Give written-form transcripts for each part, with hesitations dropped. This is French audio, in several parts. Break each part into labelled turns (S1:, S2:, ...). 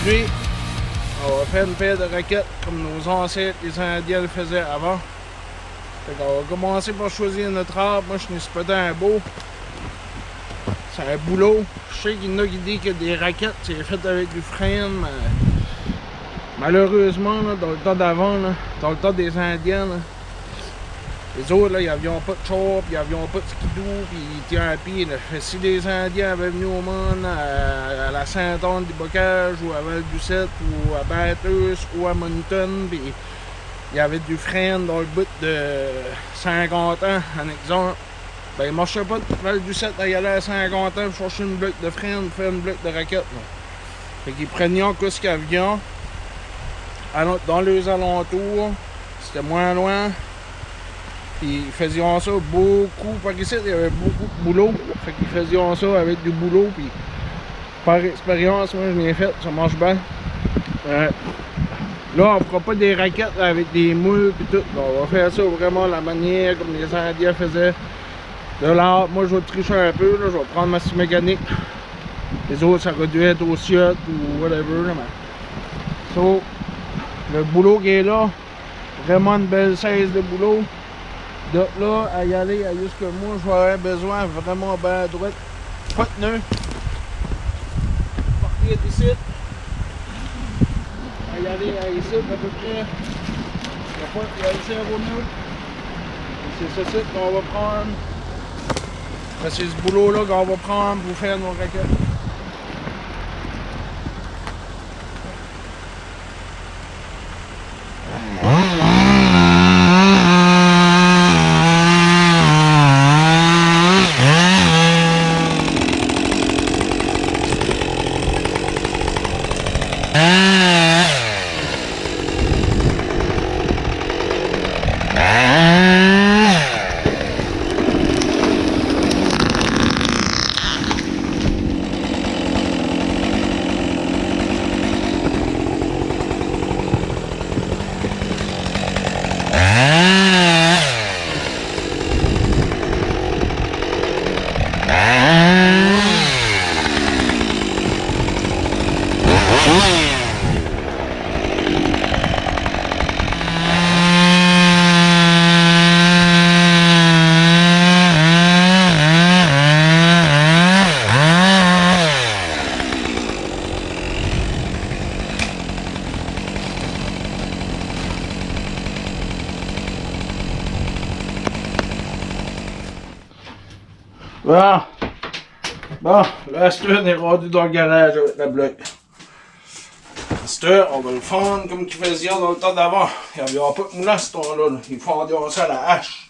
S1: Aujourd'hui, on va faire une paire de raquettes comme nos ancêtres, les Indiens le faisaient avant. Fait qu'on va commencer par choisir notre arbre. Moi, je suis spoté un beau. C'est un boulot. Je sais qu'il y en a qui disent que des raquettes, c'est fait avec du frein, mais malheureusement, là, dans le temps d'avant, dans le temps des Indiens, là, les autres, là, ils n'avaient pas de char, ils n'avaient pas de skidoo, puis ils tiennent à pied. Là. Si les Indiens avaient venu au monde à la Sainte-Anne-du-Bocage, ou à Val-du-Sept, ou à Bathurst, ou à Moncton, puis il y avait du frein dans le bout de 50 ans, un exemple. Ben, il ne marchait pas de Val-du-Sept à y aller à 50 ans pour chercher une bloc de frein, pour faire une bloc de raquette. Là. Fait qu'ils prenaient encore ce qu'ils avaient dans les alentours, c'était moins loin. Puis ils faisaient ça beaucoup, par ici il y avait beaucoup de boulot, fait qu'ils faisaient ça avec du boulot, puis par expérience, moi je l'ai fait, ça marche bien. Là on fera pas des raquettes avec des moules puis tout, on va faire ça vraiment la manière comme les Indiens faisaient. De là, moi je vais tricher un peu, là, je vais prendre ma scie mécanique. Les autres ça aurait dû être au ciotte ou whatever, là, mais... So, le boulot qui est là, vraiment une belle 16 de boulot. De là à y aller à jusque moi, je vais avoir besoin vraiment bien à droite. Pas de nœud. Partir d'ici. À y aller à ici à peu près. Il y a le 0 nœud. C'est ça qu'on va prendre. C'est ce boulot là qu'on va prendre pour faire nos raquettes. Bon, là, on est rendu dans le garage avec la bloc. On va le fendre comme qu'il faisait dans le temps d'avant. Il n'y avait pas de moulin à ce temps-là. Ils fendaient ça à la hache.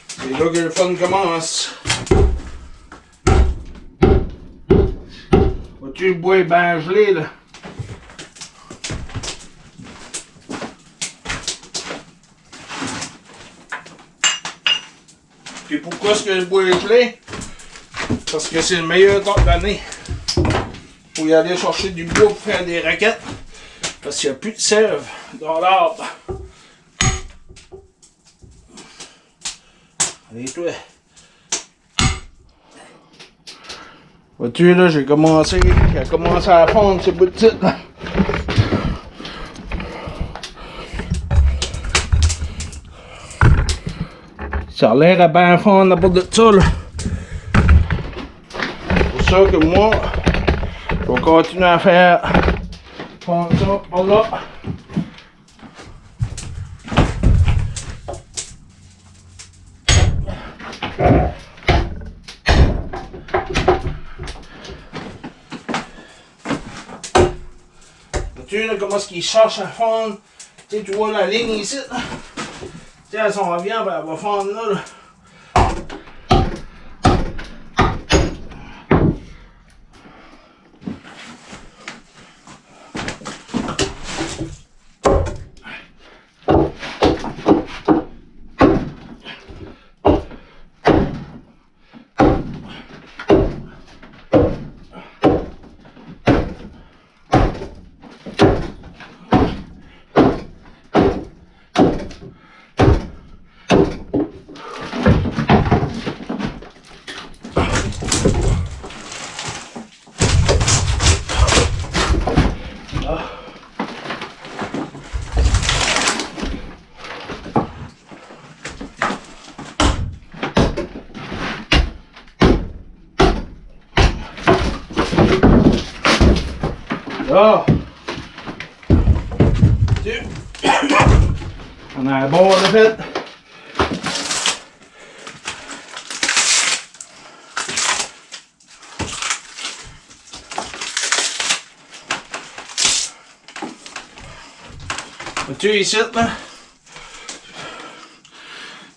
S1: C'est là que le fun commence. Vois-tu, le bois est bien gelé, là. Puis pourquoi est-ce que le bois est gelé? Parce que c'est le meilleur temps de l'année. Pour y aller chercher du bois pour faire des raquettes. Parce qu'il n'y a plus de sève dans l'arbre. Allez, toi. Vois-tu, là, j'ai commencé à fondre ce bout de titre, là. Ça a l'air à bien fondre à bord de ça, là. C'est pour ça que moi, je vais continuer à faire fondre ça par là. Vois-tu, là, comment est-ce qu'il cherche à fondre? Tu sais, tu vois la ligne ici, là? Tu sais, elle s'en vient, ben, elle va fondre là, là. Bon. On a un bord de fait. Tu ici là?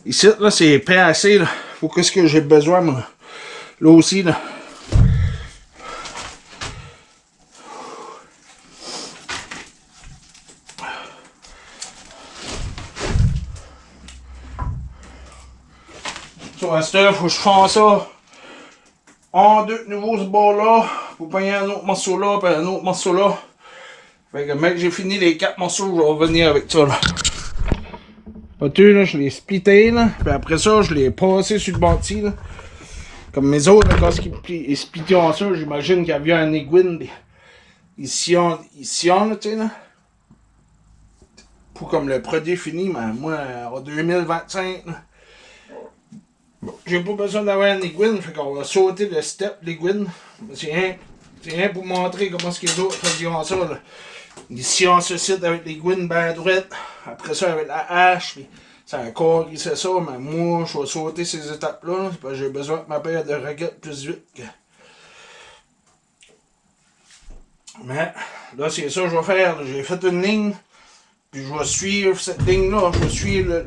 S1: Ici là c'est prêt assez là. Faut que ce que j'ai besoin moi. Là aussi là. Sur la stuff, faut que je fasse ça en deux de nouveau ce bord là. Pour payer un autre morceau là, puis un autre morceau là. Fait que mec, j'ai fini les 4 morceaux, je vais revenir avec ça là. Vois-tu là, je l'ai splitté là, puis après ça, je l'ai passé sur le bâti là. Comme mes autres, quand ils splittent en ça, j'imagine qu'il y avait un aiguine, ici là, tu sais là. Pour comme le produit fini, mais moi, en 2025, là, bon, j'ai pas besoin d'avoir un aiguine, fait qu'on va sauter le step l'aiguine. C'est rien pour montrer comment ce que les autres faisaient ça là. Ici on se cite avec l'aiguine ben droite, après ça avec la hache, puis c'est encore qui c'est ça, mais moi je vais sauter ces étapes-là, parce que j'ai besoin de ma paire de raquettes plus vite que... Mais là c'est ça que je vais faire, j'ai fait une ligne, puis je vais suivre cette ligne-là, je vais suivre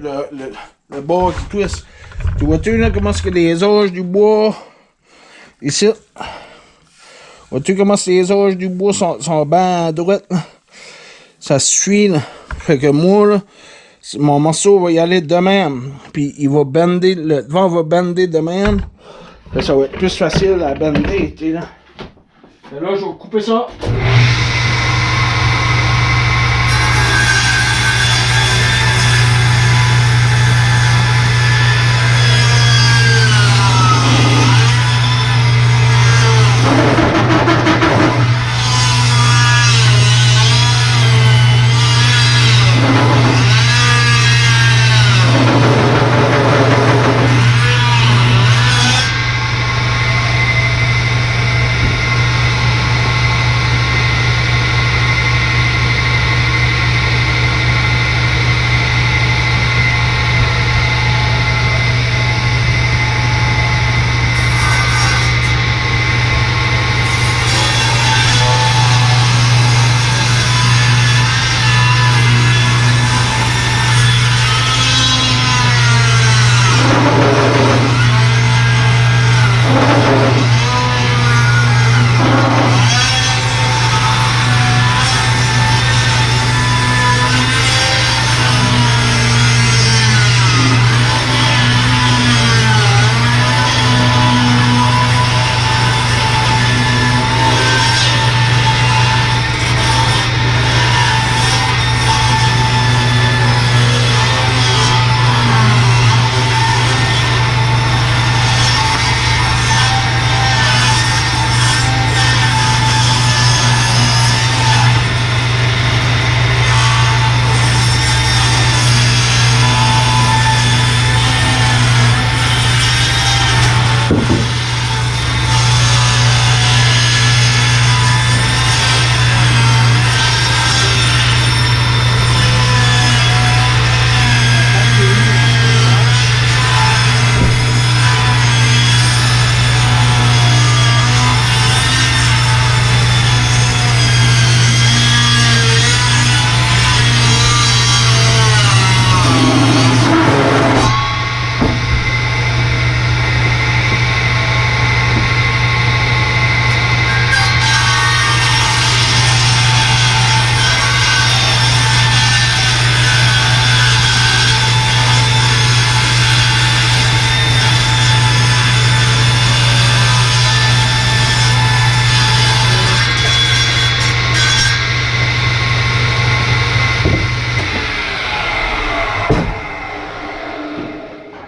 S1: le bord qui twist. Tu vois-tu là comment est-ce que les âges du bois, ici, vois-tu comment les âges du bois sont ben à droite là? Ça suit là. Fait que moi là, mon morceau va y aller de même. Puis il va bender, le devant va bender de même. Là, ça va être plus facile à bender, tu sais là. Et là, je vais couper ça.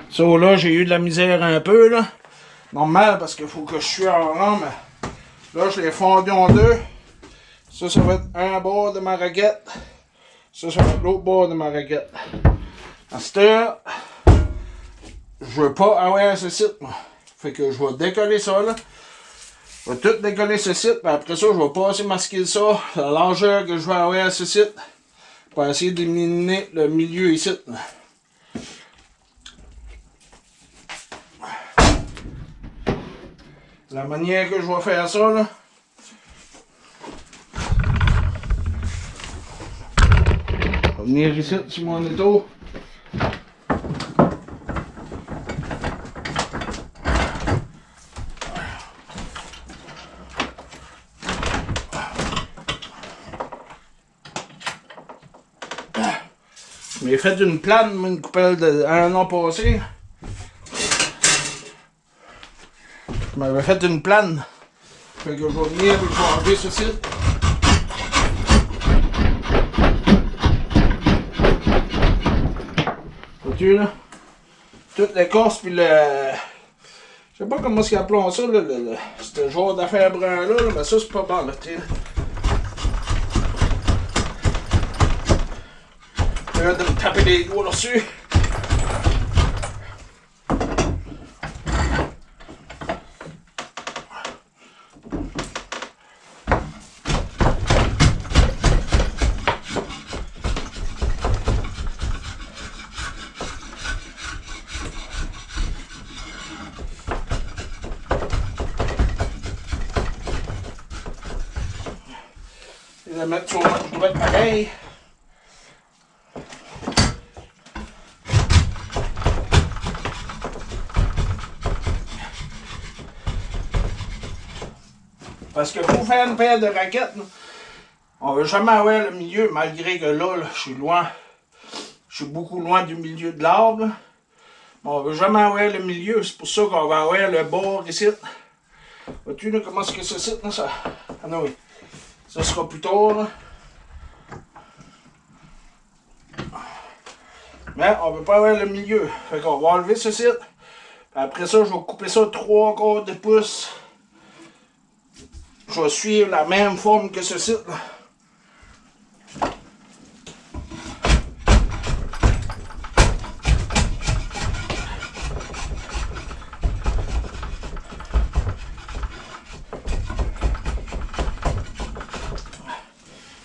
S1: So là, j'ai eu de la misère un peu, là. Normal, parce qu'il faut que je suis en rang, mais là, je l'ai fondu en deux. Ça va être un bord de ma raquette. Ça va être l'autre bord de ma raquette. À cette heure, je veux pas avoir ce site, moi. Fait que je vais décoller ça, là. Je vais tout décoller ce site, puis après ça, je vais passer masquer ça, la largeur que je vais avoir à ce site, pour essayer d'éliminer le milieu ici. La manière que je vais faire ça, là, je vais venir ici sur mon étau. Je m'ai fait une plane, une coupelle un an passé. Je m'avais fait une plane. Fait que je vais venir et je vais enlever ceci. Vois-tu là? Toute l'écorce puis le. Je sais pas comment ils appellent ça, là, ce genre d'affaire brun là, mais ça c'est pas bon là, tu sais. J'ai hâte de me taper les doigts là-dessus. Je vais mettre sur le droit pareil. Parce que pour faire une paire de raquettes, on ne veut jamais avoir le milieu, malgré que là, je suis loin. Je suis beaucoup loin du milieu de l'arbre. Mais on ne veut jamais avoir le milieu. C'est pour ça qu'on va avoir le bord ici. Vois-tu là, comment est-ce que c'est ça? Ça? Ah non, oui. Ça sera plus tard. Là. Mais on ne veut pas avoir le milieu. Fait qu'on va enlever ceci. Après ça, je vais couper ça 3 quarts de pouce. Je vais suivre la même forme que ceci.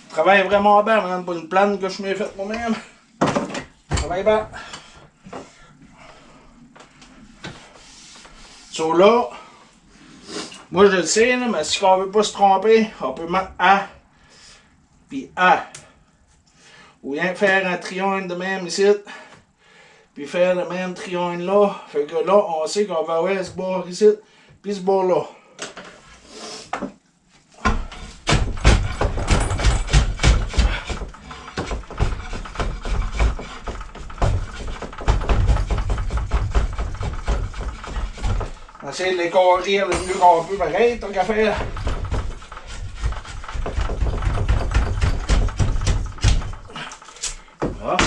S1: Travaille vraiment bien, même pour une plane que je m'ai faite moi-même. Travaille bien. So là, moi je le sais, là, mais si on veut pas se tromper, on peut mettre A, puis A. Ou bien faire un triangle de même ici, puis faire le même triangle là. Fait que là, on sait qu'on va avoir ce bord ici, puis ce bord là. On essaie de les courir le mieux qu'on peut, pareil, tant qu'à faire. Ah.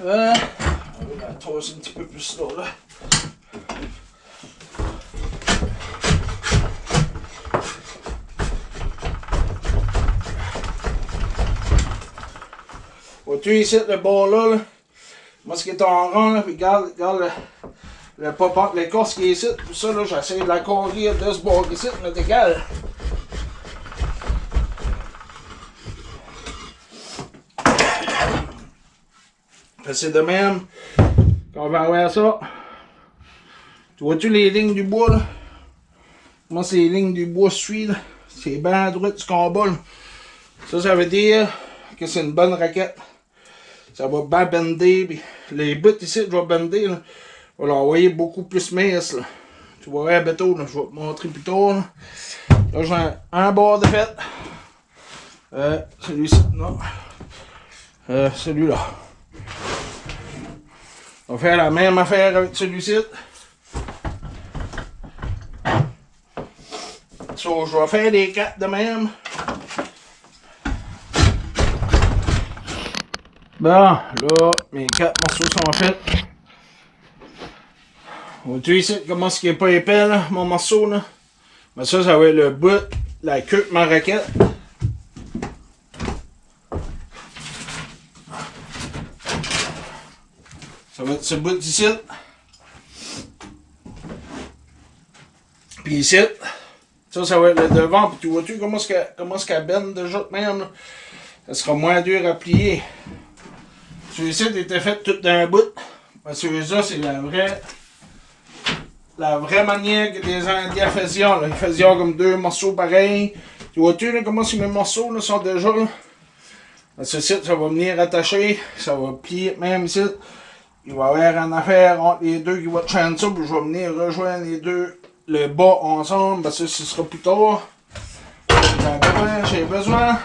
S1: On va la tosser un petit peu plus là. Vois-tu ici le bord là, moi ce qui est en rond, là, puis regarde le pop-up, l'écorce qui est ici, tout ça là, j'essaie de la courir de ce bord ici, mais c'est égal. C'est de même qu'on va avoir ça. Tu vois-tu les lignes du bois là? Moi c'est les lignes du bois suivent, c'est bien à droite du combat là. Ça veut dire que c'est une bonne raquette. Ça va bien bender, puis les bouts ici, je vais bender, là. Je vais l'envoyer beaucoup plus mince, là. Tu vois, ouais, bientôt, là, je vais te montrer plus tard, là. Là, j'ai un bord de fait. Celui-ci, non. Celui-là. On va faire la même affaire avec celui-ci. So, je vais faire les 4 de même. Bon, là, mes 4 morceaux sont faits. Vois-tu ici comment ce qui est pas épais, là, mon morceau, là? Mais ça va être le bout, la queue de ma raquette. Ça va être ce bout d'ici. Puis ici, ça va être le devant. Puis tu vois-tu comment est-ce qu'elle benne déjà de même? Là? Ça sera moins dur à plier. Celui-ci était fait tout d'un bout. Celui-là, c'est la vraie manière que les Indiens faisaient. Là. Ils faisaient comme deux morceaux pareils. Tu vois-tu là, comment ces morceaux là, sont déjà là? Ceci, ça va venir attacher. Ça va plier même ici. Il va y avoir une affaire entre les deux qui va chaîner ça. Puis je vais venir rejoindre les deux, le bas ensemble. Parce que ce sera plus tard. J'ai besoin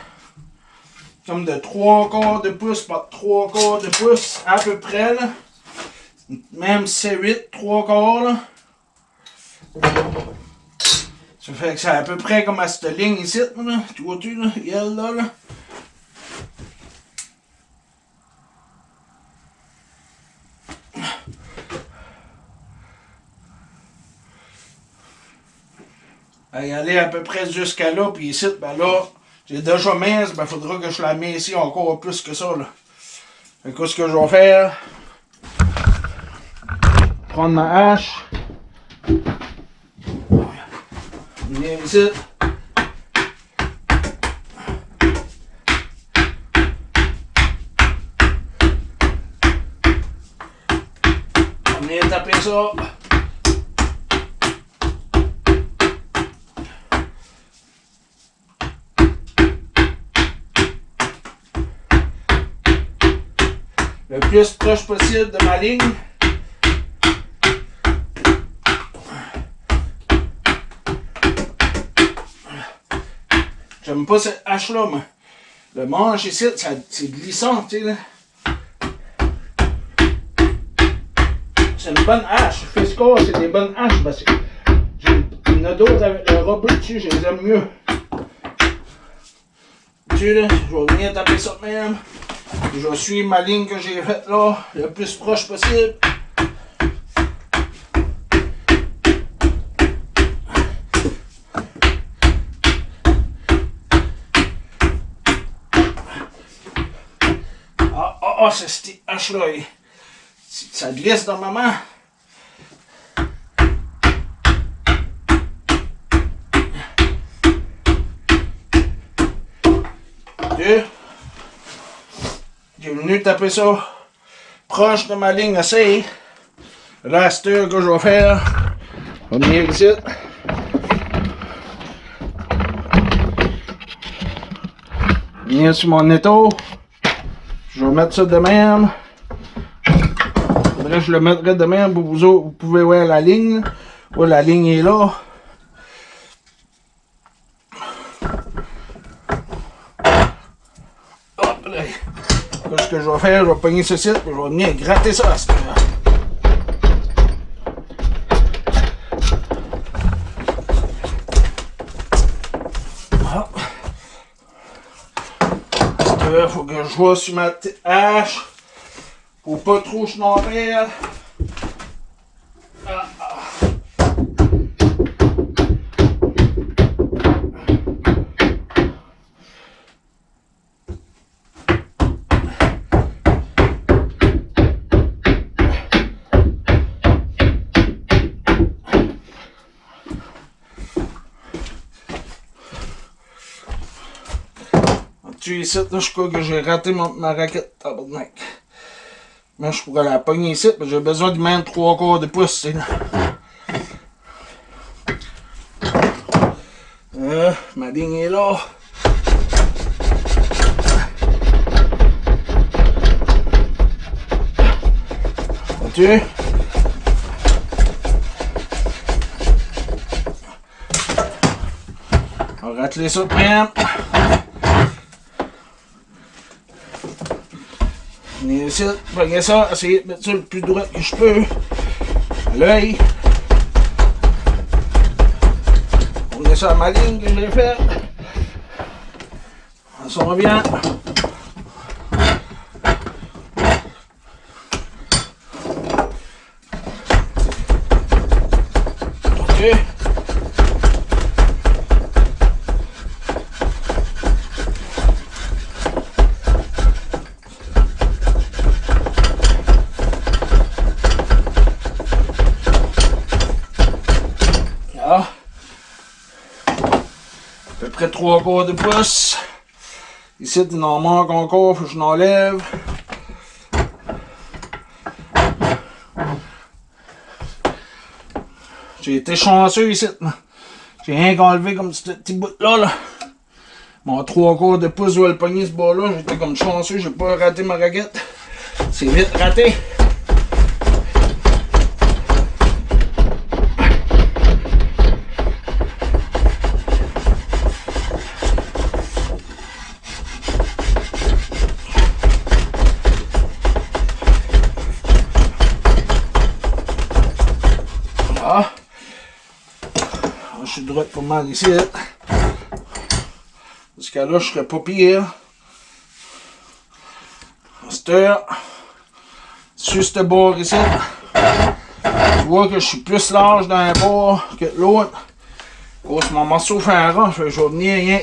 S1: comme de 3/4 de pouce, pas de 3/4 de pouce, à peu près, là. Même si c'est 8, 3/4, là. Ça fait que c'est à peu près comme à cette ligne ici, là. Tu vois-tu, là, elle, là. Elle y aller à peu près jusqu'à là, puis ici, ben là, j'ai déjà mince, ben faudra que je la mets ici encore plus que ça, là. Fait que ce que je vais faire, prendre ma hache, venir ici, venir taper ça. Le plus proche possible de ma ligne. J'aime pas cette hache-là, moi. Le manche ici, c'est glissant, tu sais, là. C'est une bonne hache. Fiskars, c'est des bonnes haches, parce que il y en a d'autres avec le robot dessus, je les aime mieux. Tu sais, là, je vais venir taper ça de même. Je vais suivre ma ligne que j'ai faite là, le plus proche possible. C'est cette hache-là. Ça glisse dans ma main. Deux. J'ai venu taper ça proche de ma ligne assez. Là, c'est ce que je vais faire. Je vais venir ici. Venir sur mon étau. Je vais mettre ça de même. Faudrait que je le mettrai de même pour vous autres. Vous pouvez voir la ligne. Ouais, la ligne est là. Hop là. Ce que je vais faire, je vais pogner ce site et je vais venir gratter ça à ce moment-là. Il faut que je vois sur ma petite hache. Faut pas trop schnarrer. Tu ici, là, je crois que j'ai raté ma raquette. Tabarnak. Mais je pourrais la pogner ici, parce que j'ai besoin de même 3/4 de pouce. Ma ligne est là. Vois-tu? On va rateler ça de même. Venir ici, pogner ça, essayer de mettre ça le plus droit que je peux. À l'œil. On met ça à ma ligne que j'ai faite. Ça revient. Ok. À peu près 3/4 de pouce. Ici, il en manque encore, faut que je l'enlève. J'ai été chanceux ici. J'ai rien qu'enlevé comme ce petit bout-là. Là. Mon 3/4 de pouce doit le pogner ce bas-là. J'étais comme chanceux, j'ai pas raté ma raquette. C'est vite raté. Voilà. Je suis droit pour mal ici. Parce que là, je serais pas pire. Sur ce bord ici, tu vois que je suis plus large dans un bord que l'autre. Cause mon morceau fait rond, je vais venir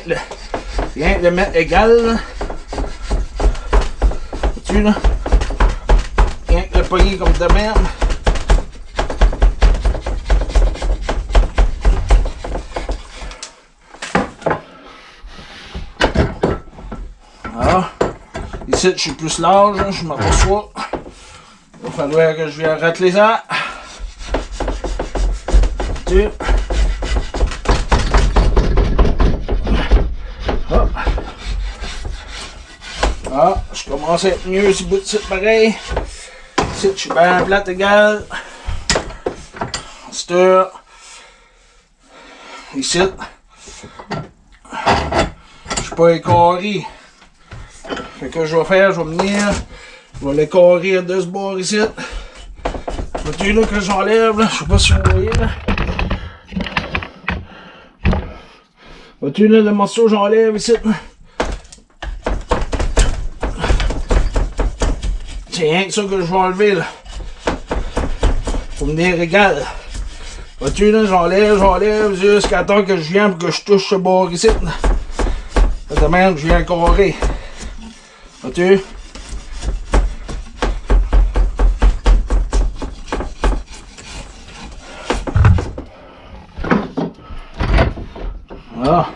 S1: rien que le mettre égal. Tu là? Rien que le pogner comme de même. Voilà. Ici, je suis plus large, je m'aperçois. Il va falloir que je vienne racler ça. Ah, je commence à être mieux ce bout de site pareil. Ici, je suis bien plate égal. Ici, je suis pas écarré. Fait que je vais faire, je vais venir, je vais l'écarrer de ce bord ici. Vois-tu là que j'enlève, là? Je sais pas si vous voyez là. Vois-tu là le morceau que j'enlève ici? C'est rien que ça que je vais enlever là. Pour venir égal. Vois-tu là, j'enlève jusqu'à temps que je viens pour que je touche ce bord ici. De même, je viens carrer. Vois-tu? Voilà.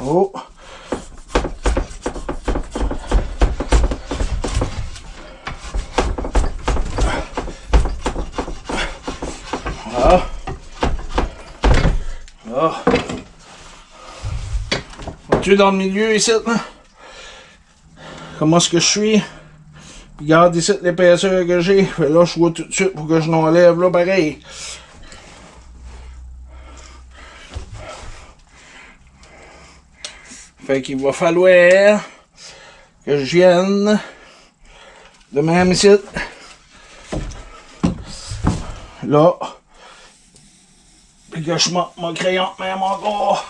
S1: Oh. Voilà. Oh. Vois-tu dans le milieu ici, là? Comment est-ce que je suis? Regarde ici l'épaisseur que j'ai. Là, je vois tout de suite pour que je l'enlève là, pareil. Fait qu'il va falloir que je vienne de même ici. Là. Puis que je monte mon crayon même encore.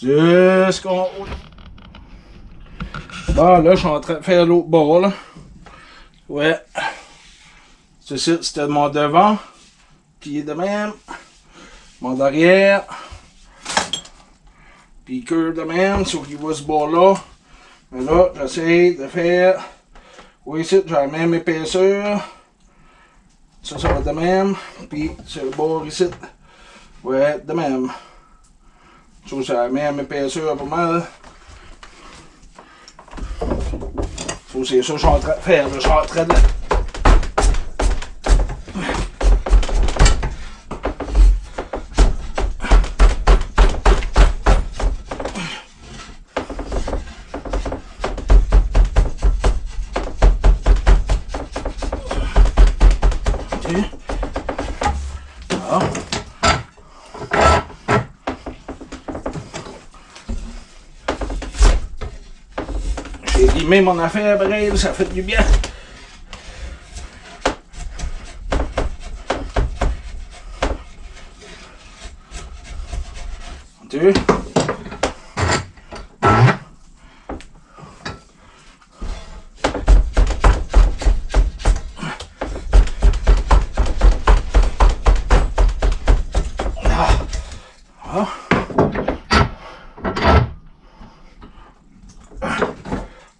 S1: Jusqu'en haut. Bon, là, je suis en train de faire l'autre bord, là. Ouais. Ceci, c'était mon devant. Puis de même. Mon derrière. Puis que de même, sauf qu'il voit ce bord-là. Mais là, j'essaie de faire. Oui, ici, j'ai la même épaisseur. Ça va de même. Puis, sur le bord ici. Ouais, de même. Ça, c'est la même épaisseur pas mal. C'est ça que je suis en train de faire. Je suis en train de... J'ai limé mon affaire, pareil, ça fait du bien. Tu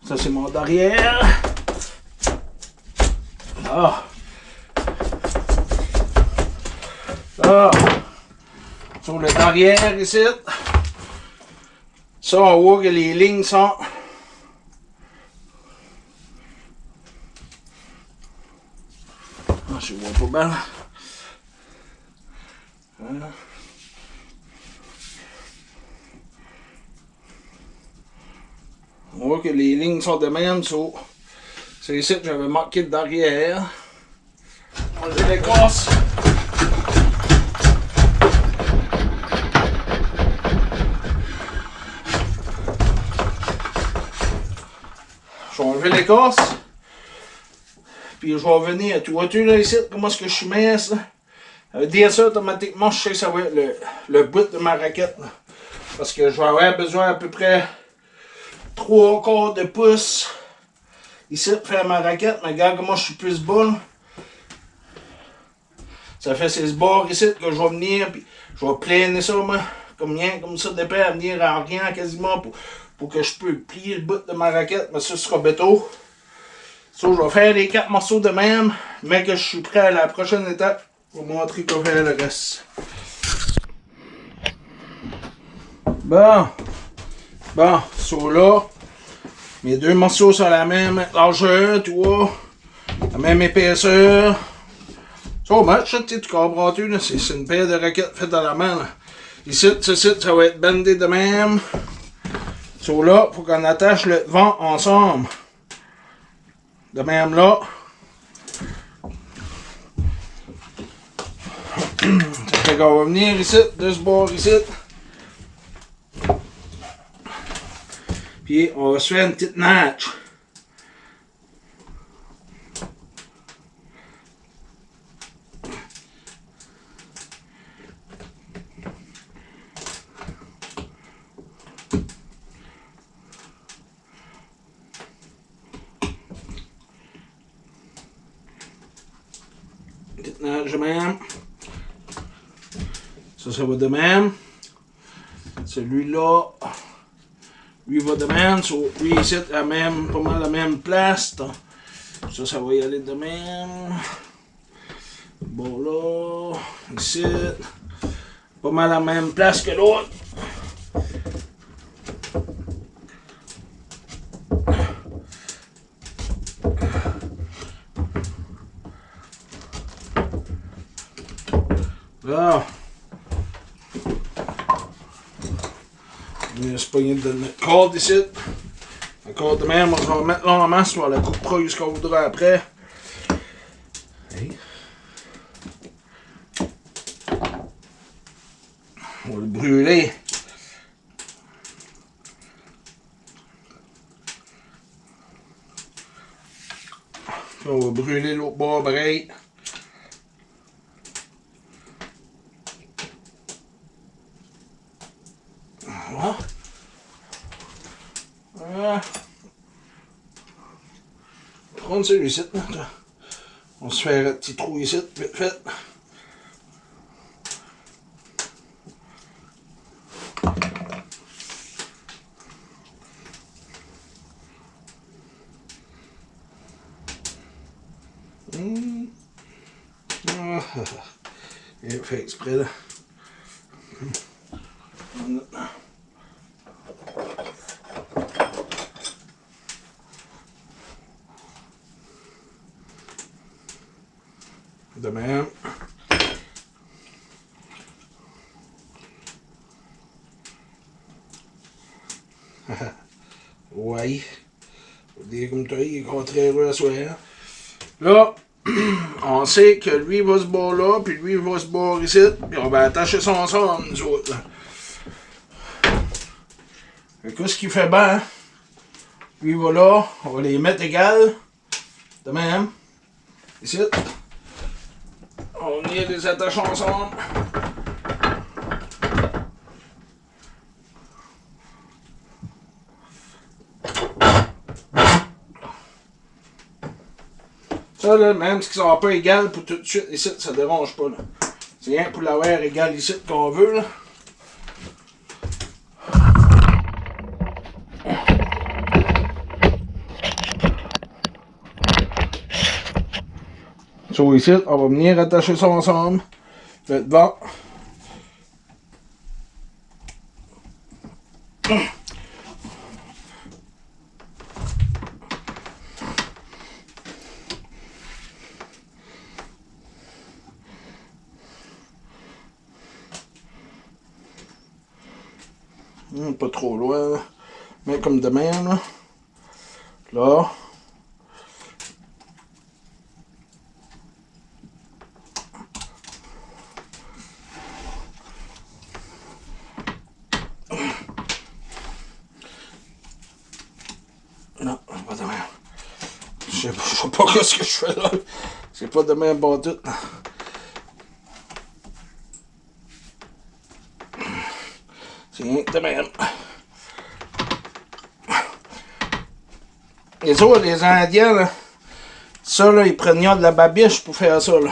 S1: Ça, c'est mon derrière. Ah. Ah. Sur le derrière ici. Ça, on voit que les lignes sont. Ah, je vois pas bien. Voilà. On voit que les lignes sont de même. C'est ici que j'avais marqué de derrière. On les écorce. Je vais enlever l'écorce. Puis je vais venir. Tu vois-tu là ici comment est-ce que je suis mince là? Ça veut dire ça automatiquement, je sais que ça va être le bout de ma raquette. Là. Parce que je vais avoir besoin à peu près 3/4 de pouce ici pour faire ma raquette. Mais regarde comment je suis plus bas. Là. Ça fait ces bords ici que je vais venir. Puis je vais planer ça moi, comme ça d'épais à venir en rien quasiment pour que je peux plier le bout de ma raquette. Mais ça sera béton. Ça, je vais faire les 4 morceaux de même, mais que je suis prêt à la prochaine étape pour montrer comment faire le reste. Bon, ça là, mes 2 morceaux sont la même largeur, tu vois, la même épaisseur. So much, tu comprends-tu, c'est une paire de raquettes faites à la main. Là. Ici, ça va être bandé de même. So là, il faut qu'on attache le vent ensemble. De même là. Ça fait qu'on va venir ici, de ce bord ici. Puis on va se faire une petite notch. Petite notch de même. Ça va de même. Celui-là, lui va de même. Lui ici, pas mal la même place. Ça va y aller de même. Bon là, ici, pas mal la même place que l'autre. Là. On va se pogner de notre corde ici. La corde de même, on va la mettre là en masse, on la coupera jusqu'au voudra après. Hey. On va le brûler. Puis on va brûler l'autre bord pareil. Voilà. Voilà. Prendre celui-ci. On se fait un petit trou ici, vite fait. Il fait exprès là. De même. Ouais. Faut dire comme toi, il est contraire à soi. Là, on sait que lui va se boire là, puis lui va se boire ici, puis on va attacher ça ensemble, nous autres. Là. Fait que ce qu'il fait bien, lui va là, on va les mettre égales, de même, ici. On va venir les attacher ensemble. Ça, là, même si ça va pas égal pour tout de suite, ici, ça dérange pas. C'est rien pour l'avoir égal ici qu'on veut. Là. So ici, on va venir attacher ça ensemble. Le devant. Pas trop loin, là. Mais comme de même, là. Là. Non, pas de même. Je sais pas ce que je fais là. C'est pas de même bon tout. C'est rien que de même. Les autres, les Indiens, là, ça, là, ils prenaient de la babiche pour faire ça, là.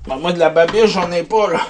S1: Ben, moi, de la babiche, j'en ai pas, là.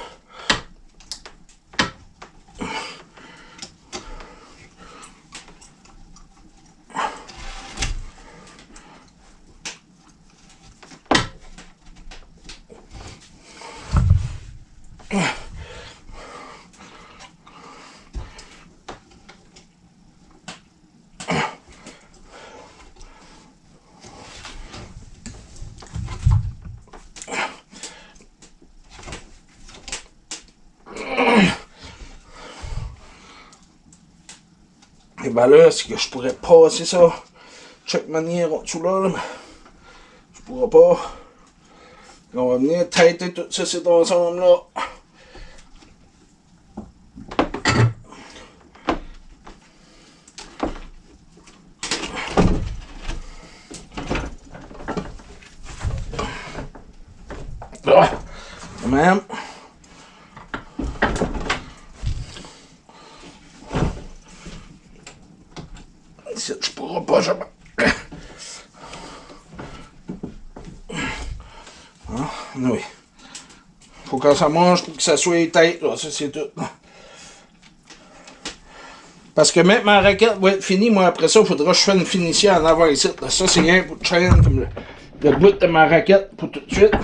S1: Et ben là, c'est que je pourrais passer ça de chaque manière en dessous là, mais je pourrais pas. On va venir têter tout ça c'est ensemble là. Là, de même. Ici, je pourrais pas jamais. Ah, oui. Faut que ça mange pour que ça soit tête, là, ça c'est tout. Parce que même ma raquette va être finie, moi après ça, il faudra que je fasse une finition en avant ici. Là. Ça c'est rien pour de chaîne comme le bout de ma raquette pour tout de suite.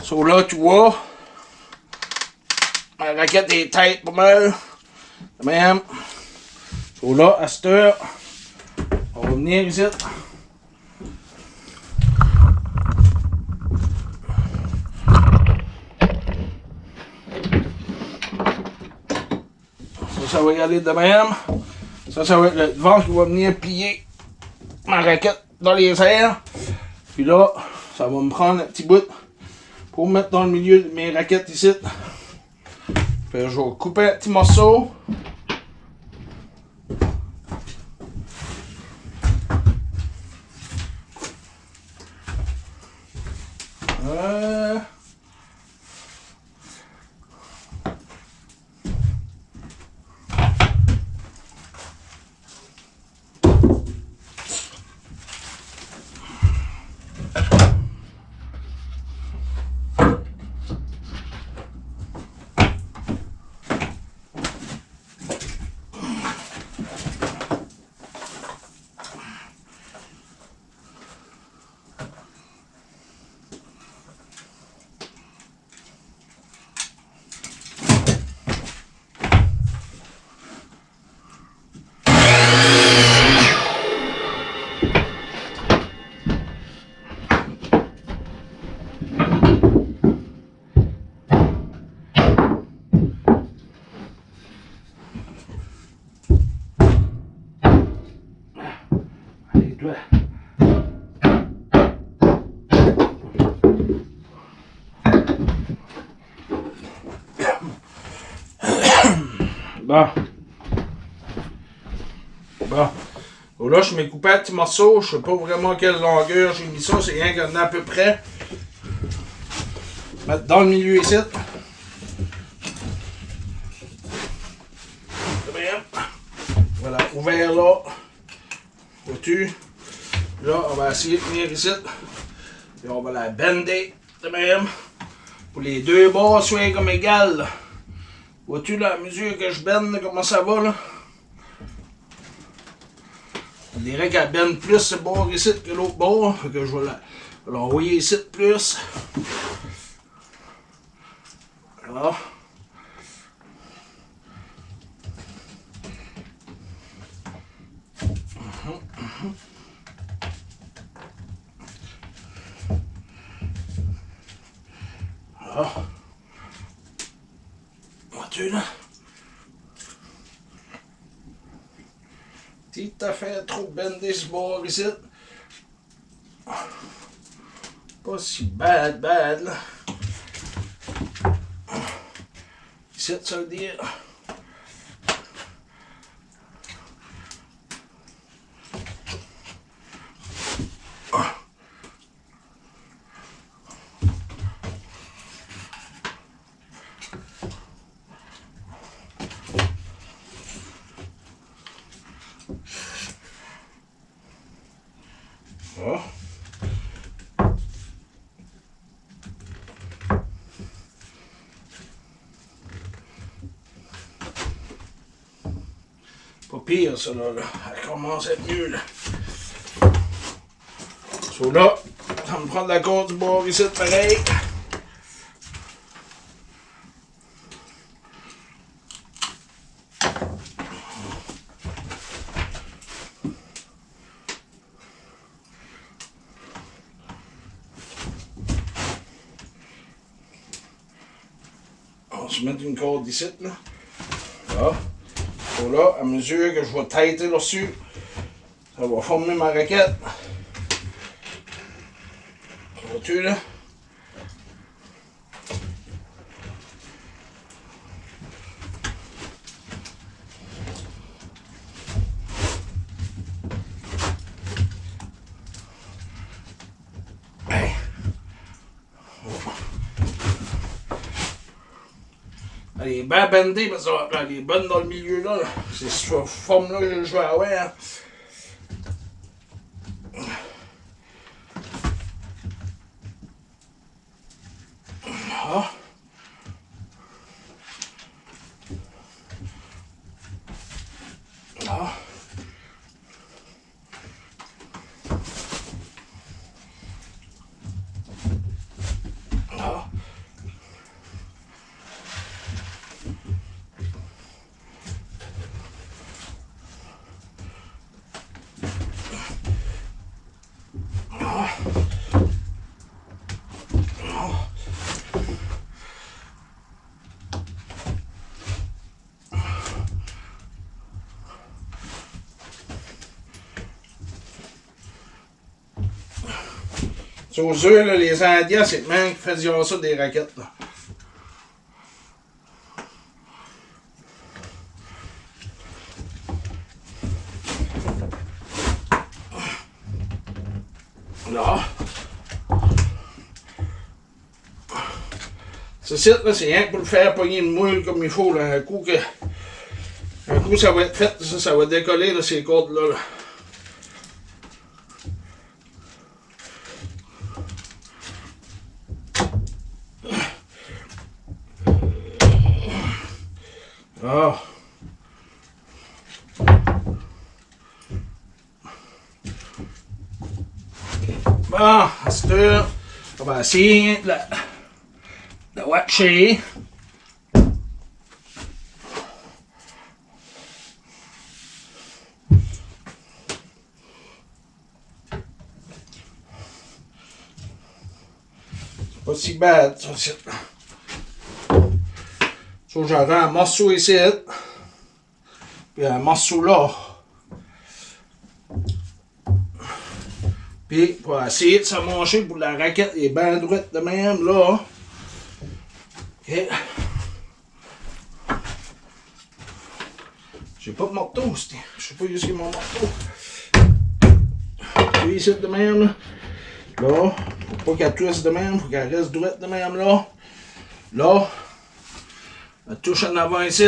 S1: So là, tu vois, ma raquette est tête pas mal. Même. So là, à cette heure, on va venir ici. Ça va y aller de même. Ça va être le devant qui va venir plier ma raquette dans les airs. Puis là, ça va me prendre un petit bout pour mettre dans le milieu de mes raquettes ici. Puis je vais couper un petit morceau. Bon. Bon. Là, je m'ai coupé un petit morceau. Je sais pas vraiment quelle longueur j'ai mis ça. C'est rien qu'un à peu près. Mettre dans le milieu ici. Voilà, ouvert là. Vois-tu? Là, on va essayer de venir ici. Et on va la bender de même. Pour les deux bords soient comme égales. Vois-tu la mesure que je bende, comment ça va là? On dirait qu'elle benne plus ce bord ici que l'autre bord. Fait que je vais l'envoyer ici de plus. Voilà. Voilà. Vois-tu là? Si t'as fait trop bender ce bord ici. Pas si bad là. Ici, ça veut dire. Voilà. Pas pire ça là. Elle commence à être mieux là. So là, ça me prend de la corde du bord ici pareil. On va se mettre une corde ici là. Là. So là, à mesure que je vais têter là-dessus, ça va former ma raquette. Vois-tu là? Hey. Elle est bien bendée parce qu'elle est bonne dans le milieu là. C'est cette forme là que je vais avoir. Hein. Ah. Ah. Ah. Sur aux œufs, là, les Indiens, c'est même qui faisaient ça des raquettes. Là. Là. Ceci, là, c'est rien que pour le faire pogner une moule comme il faut. Là. Un coup, ça va être fait, ça va décoller là, ces cordes-là. Là. Ah. Bon, c'est on va essayer de watcher. C'est pas si bad, ça, c'est. So, j'aurai un morceau ici, puis un morceau là. Puis, pour essayer de s'amancher pour la raquette est bien droite de même, là. OK. J'ai pas de marteau, je sais pas où est mon marteau. Puis ici de même, là. Là, faut pas qu'elle twiste de même, faut qu'elle reste droite de même, là. Là. La touche en avant ici.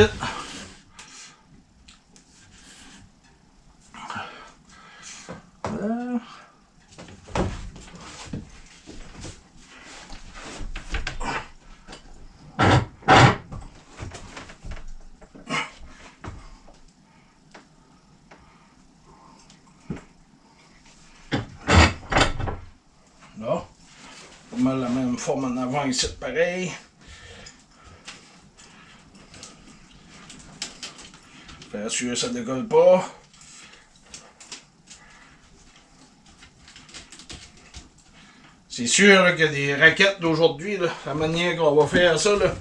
S1: Voilà. Là. Pas mal la même forme en avant ici, pareil. Faire sûr que ça ne décolle pas. C'est sûr là, que des raquettes d'aujourd'hui, la manière qu'on va faire ça, là,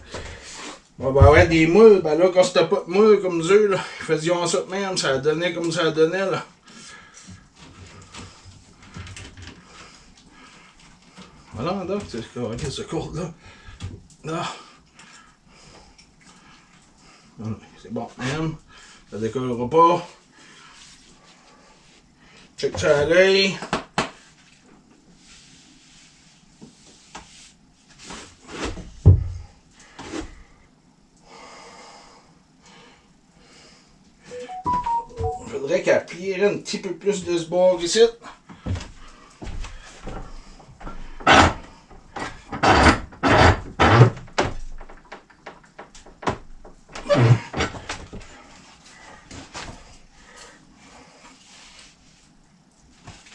S1: on va avoir des moules. Ben là, quand c'était pas de moules comme eux, là, ils faisaient ça de même, ça donnait comme ça donnait. Là. Voilà, là, c'est ce corde-là. Là. C'est bon, même. Ça décollera pas. Check ça à l'œil. Il faudrait qu'elle plierait un petit peu plus de ce bord ici.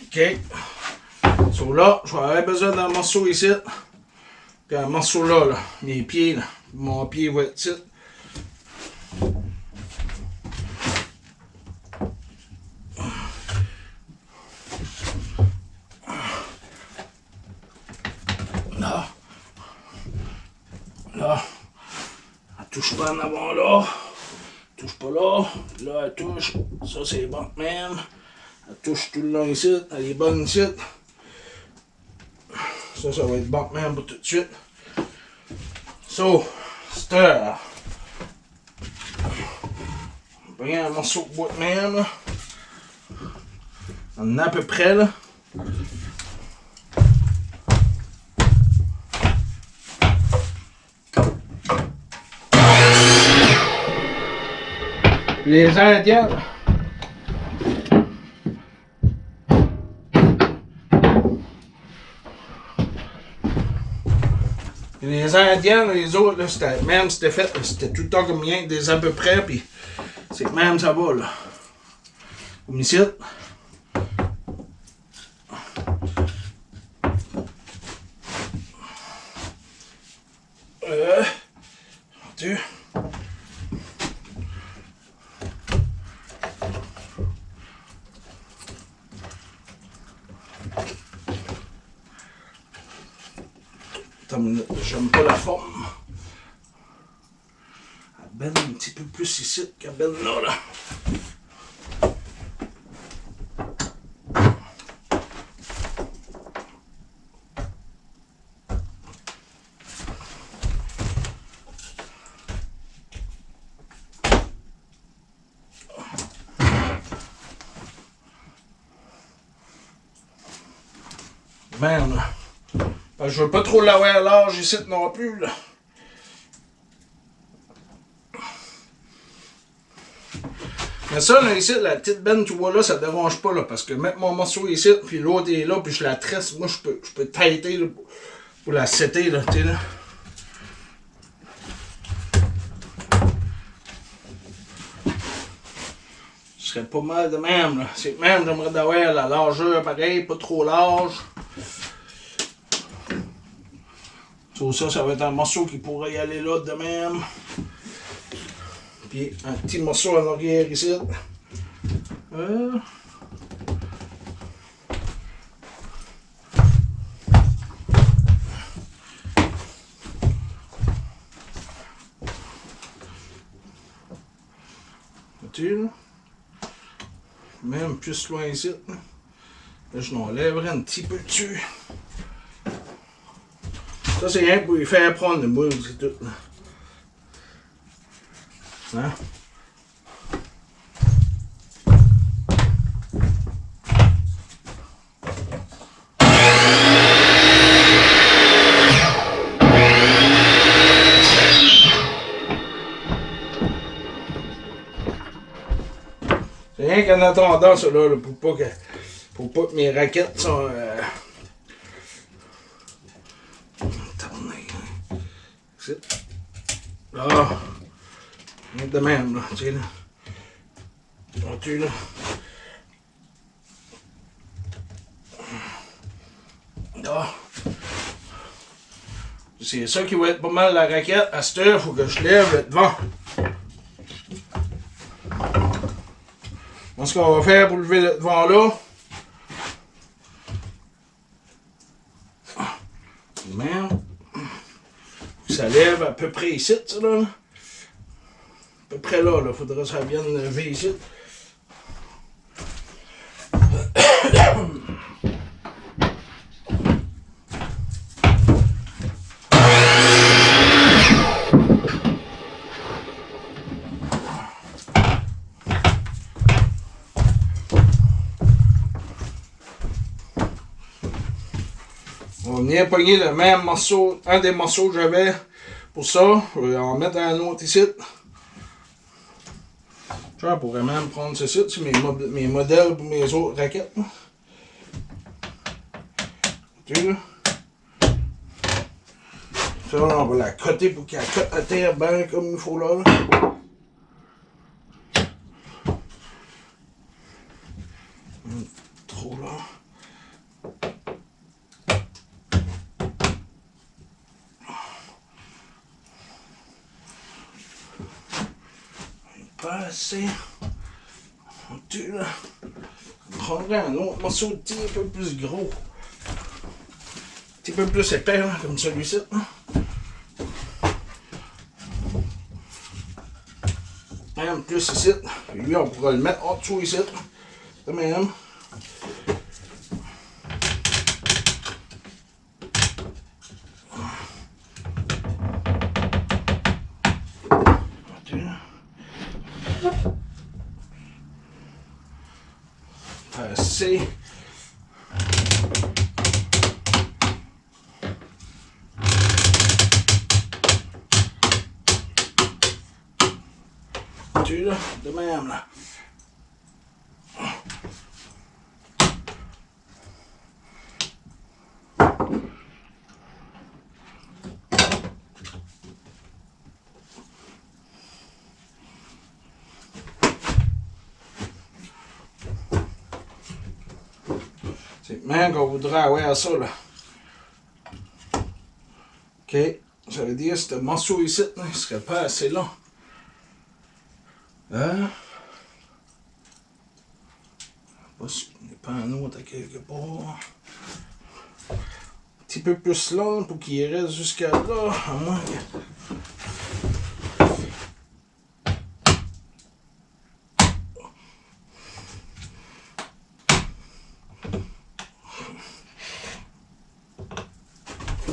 S1: OK. So là, je vais avoir besoin d'un morceau ici. Puis un morceau là, là. Mes pieds, là. Mon pied va être ici. Là. Là. Elle touche pas en avant là. Elle touche pas là. Là, elle touche. Ça, c'est bon même. Elle touche tout le long ici. Elle est bonne ici. Ça va être bon même pour tout de suite. So, stir. On va prendre un morceau de bois de même. Là. On en a à peu près là. Les Indiens. Les Indiens, les autres, là, c'était même c'était fait, c'était tout le temps comme rien, des à peu près, puis c'est même ça va là. Comme ici. Tu. J'aime pas la forme. Elle benne un petit peu plus ici qu'elle benne là, là. Merde. Ben, je veux pas trop l'avoir large ici non plus, là. Mais ça, là, ici, la petite benne, tu vois là, ça dérange pas, là, parce que mettre mon morceau ici, puis l'autre est là, puis je la tresse, moi, je peux têter, là, pour la setter, là, tu sais, là. Ce serait pas mal de même, là. C'est même, j'aimerais d'avoir la largeur, pareil, pas trop large. Ça va être un morceau qui pourrait y aller là de même. Puis un petit morceau en arrière ici. Tu là? Même plus loin ici. Là, je l'enlèverai un petit peu dessus. Ça, c'est rien pour lui faire prendre le moule, c'est tout. Hein? C'est rien qu'en attendant ça là, pour pas que mes raquettes sont... Là, de même, là, tu sais, là. Vois-tu, là? Ah. C'est ça qui va être pas mal la raquette. À cette heure, il faut que je lève le devant. Moi, ce qu'on va faire pour lever le devant là, même, ça lève à peu près ici, ça là. À peu près là, il faudrait que ça vienne lever ici. On va venir pogner le même morceau, un des morceaux que j'avais pour ça. Je vais en mettre un autre ici. Je pourrais même prendre ceci, c'est mes modèles pour mes autres raquettes. Tu vois? Ça, on va la coter pour qu'elle cote à terre bien comme il faut là. Trop là. Pas assez. Tu là. On prendrait un autre morceau de petit peu plus gros. Un petit peu plus épais, hein, comme celui-ci. Même plus ici. Puis lui, on pourra le mettre en dessous ici. De même. Assez. Tu là, de même là. C'est même qu'on voudrait avoir ça là. Ok, ça veut dire que ce morceau ici, là, il serait pas assez long. Hein? Il n'y a pas un autre à quelque part. Un petit peu plus long pour qu'il reste jusqu'à là, à moins que...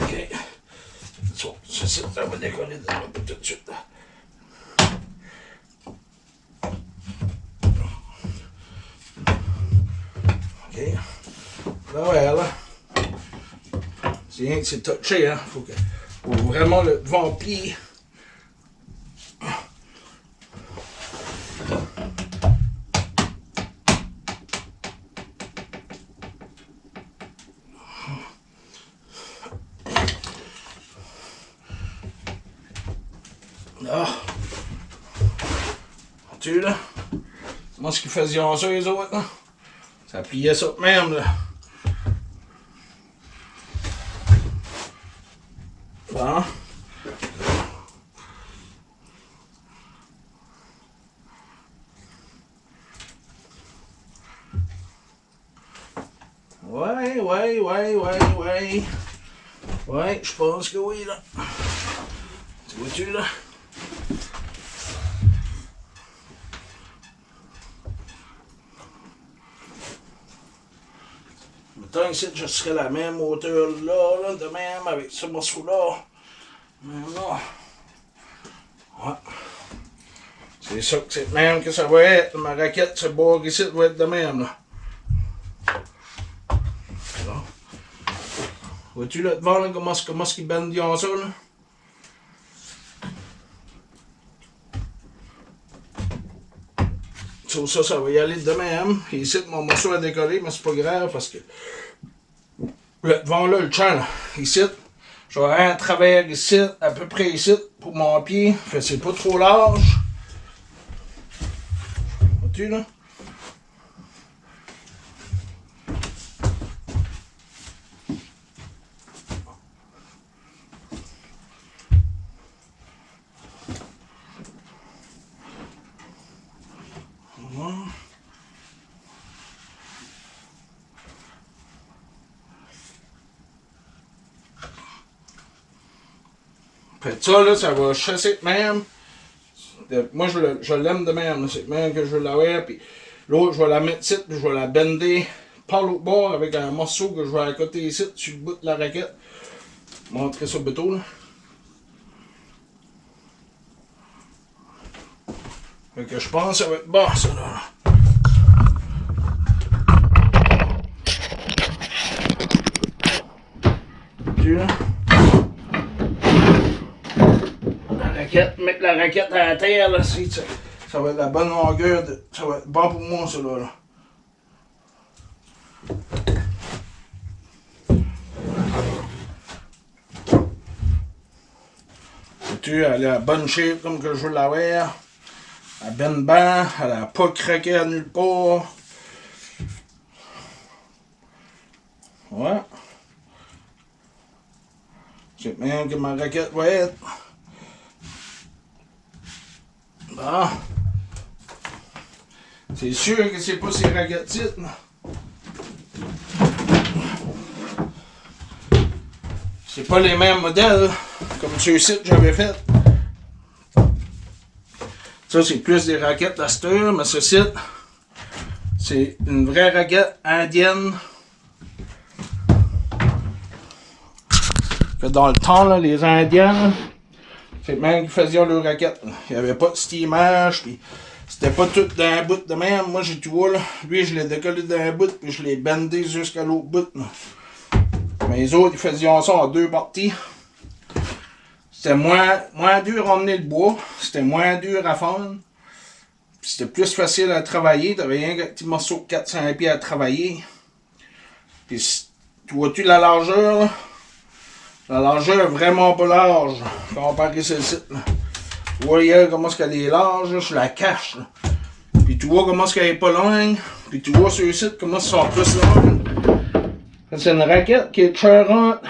S1: Ok. Ça va décoller de là tout de suite. Ok. Là, ouais, là. C'est rien que c'est touché, hein. Faut vraiment le devant plier. Là. Tu là. Moi, ce qu'ils faisaient ça, les autres, là. Ça pliait ça même, là. Bon. Ouais, je pense que oui, là. Tu vois-tu, là? Mettons ici, je serais la même hauteur là, de même, avec ce morceau-là. Mais là. Ouais. C'est ça que c'est même que ça va être. Ma raquette, ce bord ici va être de même, là. Vois-tu là devant, là, comment ils bandent ça, là? Sur ça, ça va y aller de même. Et ici, mon morceau a décollé, mais c'est pas grave parce que le devant là, le champ, là, ici, je vais avoir un travers ici, à peu près ici, pour mon pied. Fait que c'est pas trop large. Vois-tu là? Fait que ça, là, ça va chasser de même. Moi, je l'aime de même. C'est de même que je veux l'avoir. Puis l'autre, je vais la mettre ici, puis je vais la bender par l'autre bord avec un morceau que je vais accoter ici, sur le bout de la raquette. Je vais montrer ça bientôt, là. Fait que je pense que ça va être bon, ça, là. Là. Mettre la raquette à la terre, là, ça va être la bonne longueur, ça va être bon pour moi, ça, là. Elle a la bonne shape comme que je veux l'avoir. Elle bend bien, elle n'a pas craqué à nulle part. Ouais. C'est même que ma raquette va être. Bon. C'est sûr que c'est pas ces raquettes-ci. C'est pas les mêmes modèles comme ceux-ci que j'avais fait. Ça, c'est plus des raquettes d'Astor, mais ceci, c'est une vraie raquette indienne. Que dans le temps, là, les Indiens, c'est même qu'ils faisaient leurs raquettes. Il n'y avait pas de steamage, puis c'était pas tout d'un bout de même. Moi, j'ai tout vois, là. Lui, je l'ai décollé d'un bout, puis je l'ai bandé jusqu'à l'autre bout. Là. Mais les autres, ils faisaient ça en deux parties. C'était moins dur à emmener le bois, c'était moins dur à fendre. C'était plus facile à travailler, t'avais rien qu'un petit morceau de 4-5 pieds à travailler. Puis, tu vois-tu la largeur, là? La largeur est vraiment pas large, comparé à celle-ci. Tu vois hier comment est-ce qu'elle est large, là, je la cache. Là. Puis tu vois comment est-ce qu'elle est pas longue, puis tu vois sur le site comment ils sont plus longues. C'est une raquette qui est chérante.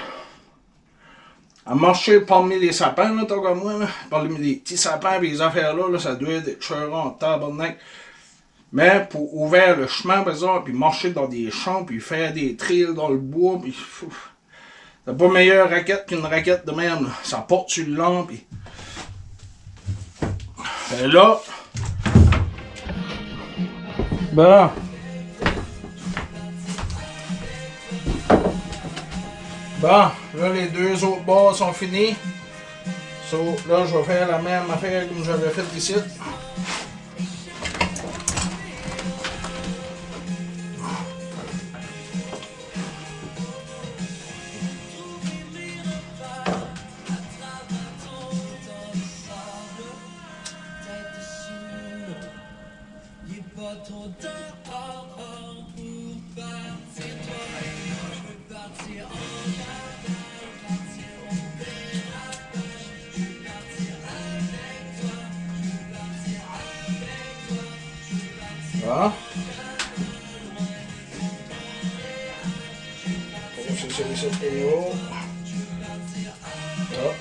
S1: À marcher parmi les sapins, là, tant comme moi, là. Parmi les petits sapins et les affaires-là, là, ça doit être chérant en tabarnak. Mais pour ouvrir le chemin, par exemple, puis marcher dans des champs, puis faire des trails dans le bois, puis t'as pas meilleure raquette qu'une raquette de même, là. Ça porte sur le long, puis... Et là... Bon... Bon, là les deux autres bords sont finis. So, là je vais faire la même affaire comme j'avais fait ici. Voilà. C'est celui-ci de nouveau. Voilà.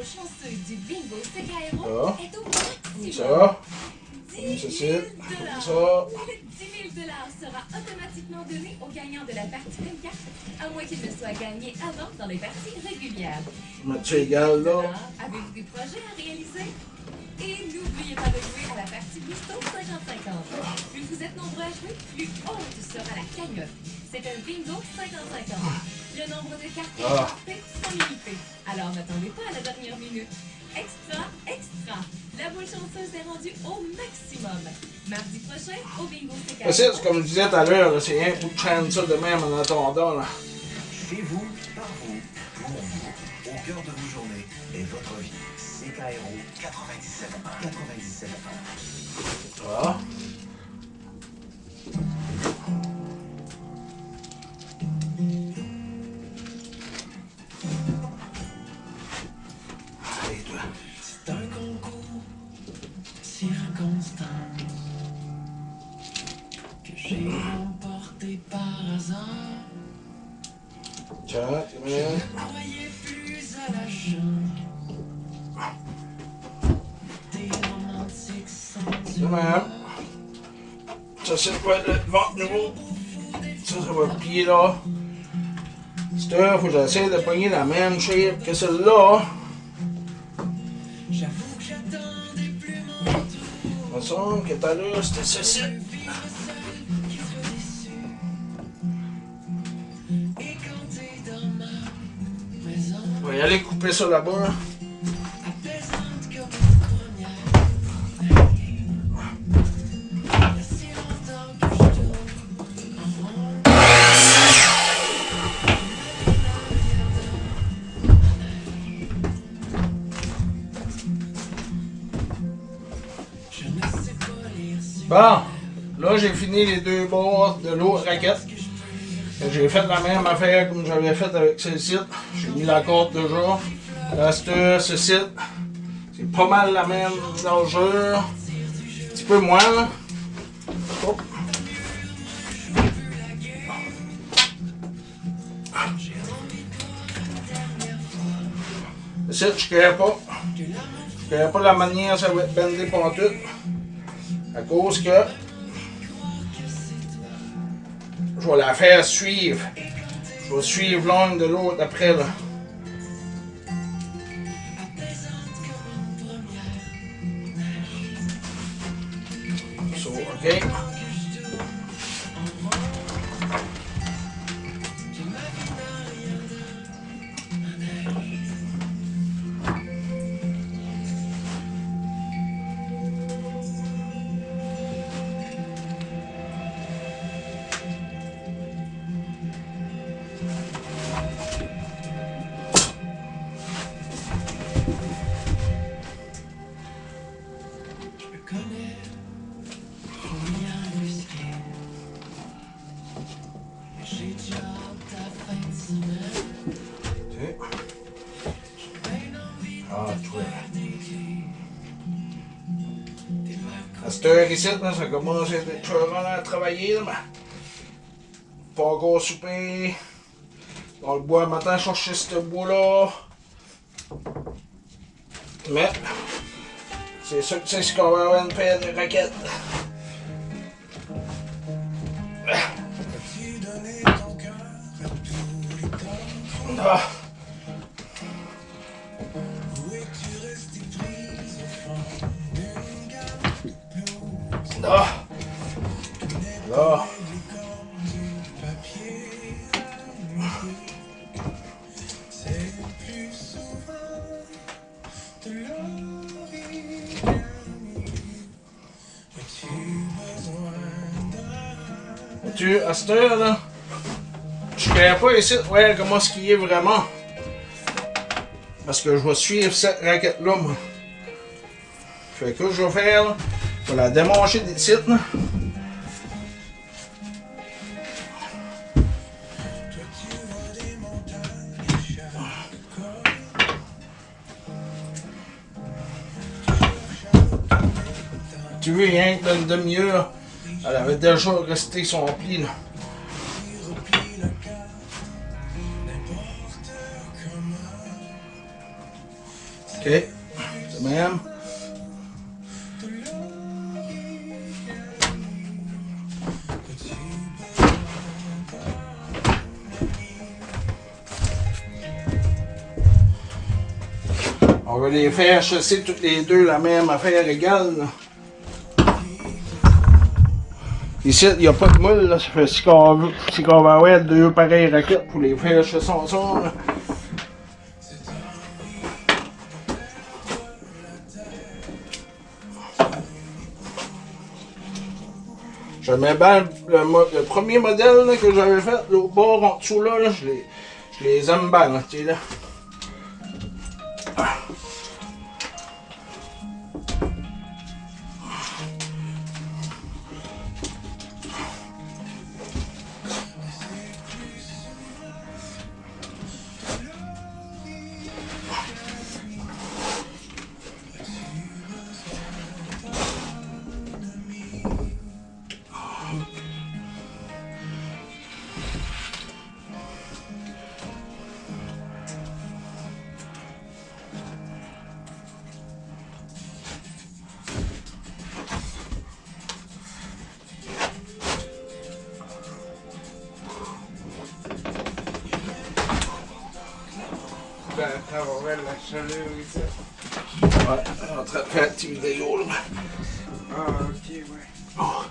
S2: chanceuse du bingo CKRO est au maximum.
S1: Ça.
S2: 10 000
S1: ça.
S2: 10 000 sera automatiquement donné au gagnant de la partie 24, à moins qu'il ne soit gagné avant dans les parties régulières.
S1: Mathieu égal là.
S2: Avez-vous des projets à réaliser? Et n'oubliez pas de jouer à la partie Boosto 50-50. Plus vous êtes nombreux à jouer, plus haute sera la cagnotte. C'est un bingo 50-50. Le nombre de cartes est sans limité. Alors n'attendez pas à la dernière minute. Extra, extra. La boule chanceuse est rendue au maximum. Mardi prochain, au bingo CKRO.
S1: C'est comme je disais tout à l'heure, c'est rien pour chaîner ça de même en attendant. Là.
S3: Chez vous, par vous, pour vous, au cœur de vos journées et votre vie. CKRO 97.1. 97.1.
S1: Voilà. Allez, toi.
S4: C'est un concours circonstance que j'ai remporté par hasard.
S1: Tiens,
S4: Je ne croyais plus à la
S1: De même. Ça, c'est le ventre nouveau. Ça va plier là. C'est là, faut que j'essaie de pogner la même shape que celle-là. Il me semble que tout à l'heure, c'était ceci. On va y aller couper ça là-bas. Bon, là j'ai fini les deux bords de l'eau raquette. J'ai fait la même affaire comme j'avais fait avec celle-ci. J'ai mis la corde déjà. Là, ceci, c'est pas mal la même largeur. Un petit peu moins. Là. Hop. Ici, je ne pas. Je ne pas la manière ça va être bendé pour tout. À cause que je vais la faire suivre. Je vais suivre l'angle de l'autre après là. So, ok. À cette heure ici, là, ça commence à être peurant à travailler. Là, mais pas encore souper. Dans le bois, matin, chercher ce bois-là. Mais c'est sûr que c'est ce qu'on va avoir une paire de raquettes. Ah. Ah. Là. Tu, à cette heure là, je connais pas ici ouais, comment ce qu'il est vraiment. Parce que je vais suivre cette raquette là moi. Fait que je vais faire là, je vais la démancher des sites là. Tu veux rien que d'une demi-heure, elle avait déjà resté son pli là. Ok, de même. On va les faire chasser toutes les deux la même affaire égale. Là. Ici, il n'y a pas de moule, là. Ça fait si qu'on va avoir deux pareilles raquettes pour les faire chasser ensemble. J'aimais bien le premier modèle là, que j'avais fait, l'autre bord en dessous là, je les aime bien, là, tu sais là. travailler la chaleur ici. Ouais, en train de faire une petite vidéo là. Ah, ok, ouais. Oh.